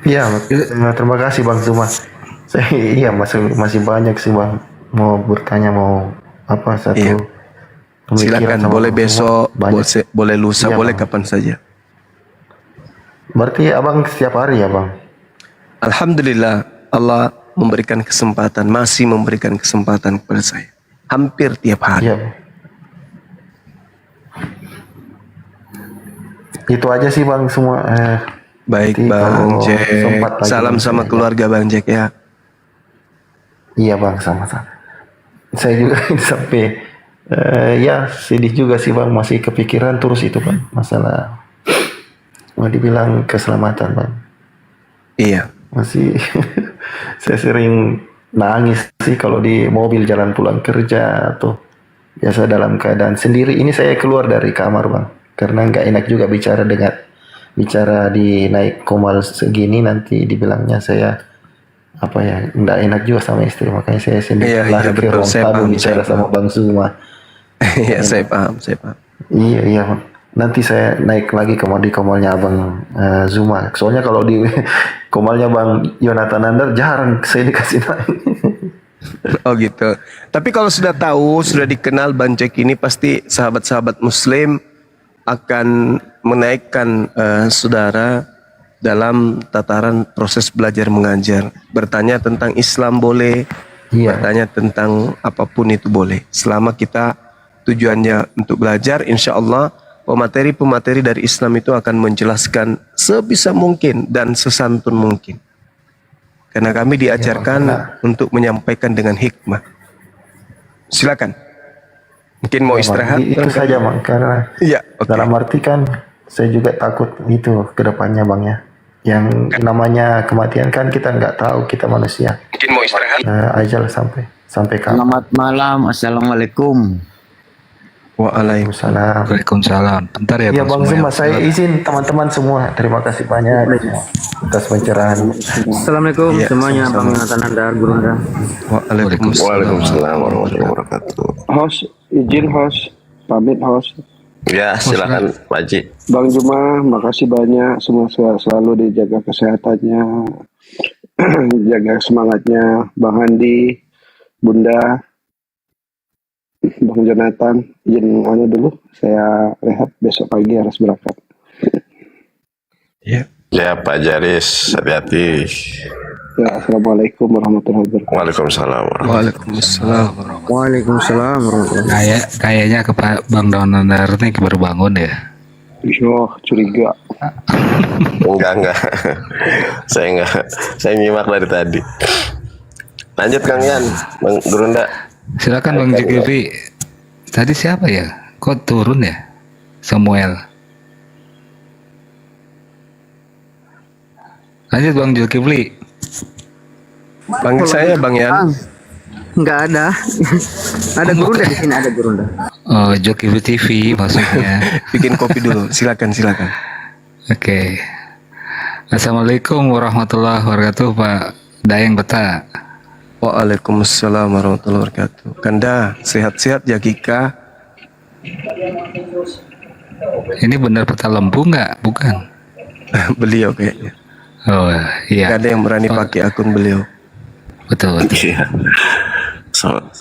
E: Iya, terima kasih Bang Zuma. Iya masih banyak sih Bang. Mau bertanya mau apa satu.
F: Iya.
E: pemikiran
F: Silakan,
E: sama
F: boleh
E: Bang Zuma.
F: besok,
E: Banyak.
F: boleh lusa,
E: Iya,
F: boleh
E: Bang.
F: kapan saja.
E: Berarti Abang setiap hari ya Bang?
F: Alhamdulillah, Allah memberikan kesempatan, masih memberikan kesempatan kepada saya. Hampir tiap hari.
E: Iya Bang. Itu aja sih Bang semua.
F: Baik,
E: Nanti
F: Bang
E: kalau
F: Jack.
E: sempat lagi
F: Salam
E: nanti
F: sama
E: ya.
F: keluarga Bang Jack ya.
E: Iya Bang, sama-sama. Saya juga sampai ya sedih juga sih Bang, masih kepikiran terus itu Bang, masalah mau dibilang keselamatan Bang.
F: Iya.
E: Masih saya sering nangis sih kalau di mobil jalan pulang kerja atau biasa dalam keadaan sendiri. Ini saya keluar dari kamar Bang, karena nggak enak juga bicara di naik komal segini, nanti dibilangnya saya apa ya, nggak enak juga sama istri, makanya saya sendiri
F: Iya,
E: lari
F: iya,
E: ke
F: betul.
E: ruang
F: Saya
E: tamu
F: paham,
E: bicara
F: saya
E: sama Bang Zuma.
F: Iya, saya paham.
E: Iya Bang. Nanti saya naik lagi di komalnya Abang Zuma. Soalnya kalau di komalnya Bang Yonatan Andar jarang saya dikasih naik.
F: Oh gitu. Tapi kalau sudah tahu, sudah dikenal Bang Jack ini, pasti sahabat-sahabat Muslim akan menaikkan saudara dalam tataran proses belajar mengajar. Bertanya tentang Islam boleh,
E: Iya.
F: bertanya tentang apapun itu boleh. Selama kita tujuannya untuk belajar, insya Allah pemateri-pemateri dari Islam itu akan menjelaskan sebisa mungkin dan sesantun mungkin. Karena kami diajarkan untuk menyampaikan dengan hikmah. Silakan. Mungkin mau istirahat.
E: Itu saja Bang, karena
F: Iya, oke.
E: dalam arti kan saya juga takut itu ke depannya Bang ya. Yang namanya kematian kan kita nggak tahu, kita manusia.
F: Mungkin mau istirahat.
E: Ajal sampai kapan.
D: Selamat malam, assalamualaikum.
F: Waalaikumsalam.
A: Waalaikumsalam. Bentar ya,
E: Iya Bang Zuma,
A: Zuma,
E: saya izin teman-teman semua. Terima kasih banyak atas pencerahan.
G: Assalamualaikum
F: Iya,
G: semuanya,
F: sama-sama.
G: Bang Yonatan Andar, Gurunda.
F: Waalaikumsalam.
H: Waalaikumsalam warahmatullahi wabarakatuh.
C: Host, izin host, pamit host.
H: Ya, silakan Pak Haji.
C: Bang Juma, makasih banyak. Semua selalu dijaga kesehatannya, jaga semangatnya. Bang Handi, Bunda, Bang Jonathan, izin dulu. Saya rehat, besok pagi harus berangkat.
H: Ya Pak Jaris, hati-hati.
C: Ya, assalamualaikum warahmatullahi wabarakatuh.
H: Waalaikumsalam warahmatullahi
F: Waalaikumsalam.
G: Waalaikumsalam warahmatullahi
A: Kayaknya ke Pak Bang Donander nih baru bangun ya.
C: Yo, curiga.
H: Enggak. Saya nyimak dari tadi. Lanjut Kang Yan, Bang Gurunda.
A: Silakan Bang Zulkifli. Tadi siapa ya? Kok turun ya? Samuel. Lanjut Bang Zulkifli.
F: Panggil saya Bang Yan.
G: Enggak ada. Ada Gurunda di sini, ada Gurunda.
A: Oh, Zulkifli TV maksudnya.
F: Bikin kopi dulu. Silakan.
A: Oke. Assalamualaikum warahmatullahi wabarakatuh Pak Dayeng Beta.
F: Waalaikumsalam warahmatullahi wabarakatuh. Kanda, sehat-sehat ya Kika.
A: Ini benar Peta Lembu nggak? Bukan.
F: Beliau kayaknya.
A: Oh
F: Gak
A: iya.
F: ada yang berani pakai akun beliau.
A: Betul.
H: Iya. So,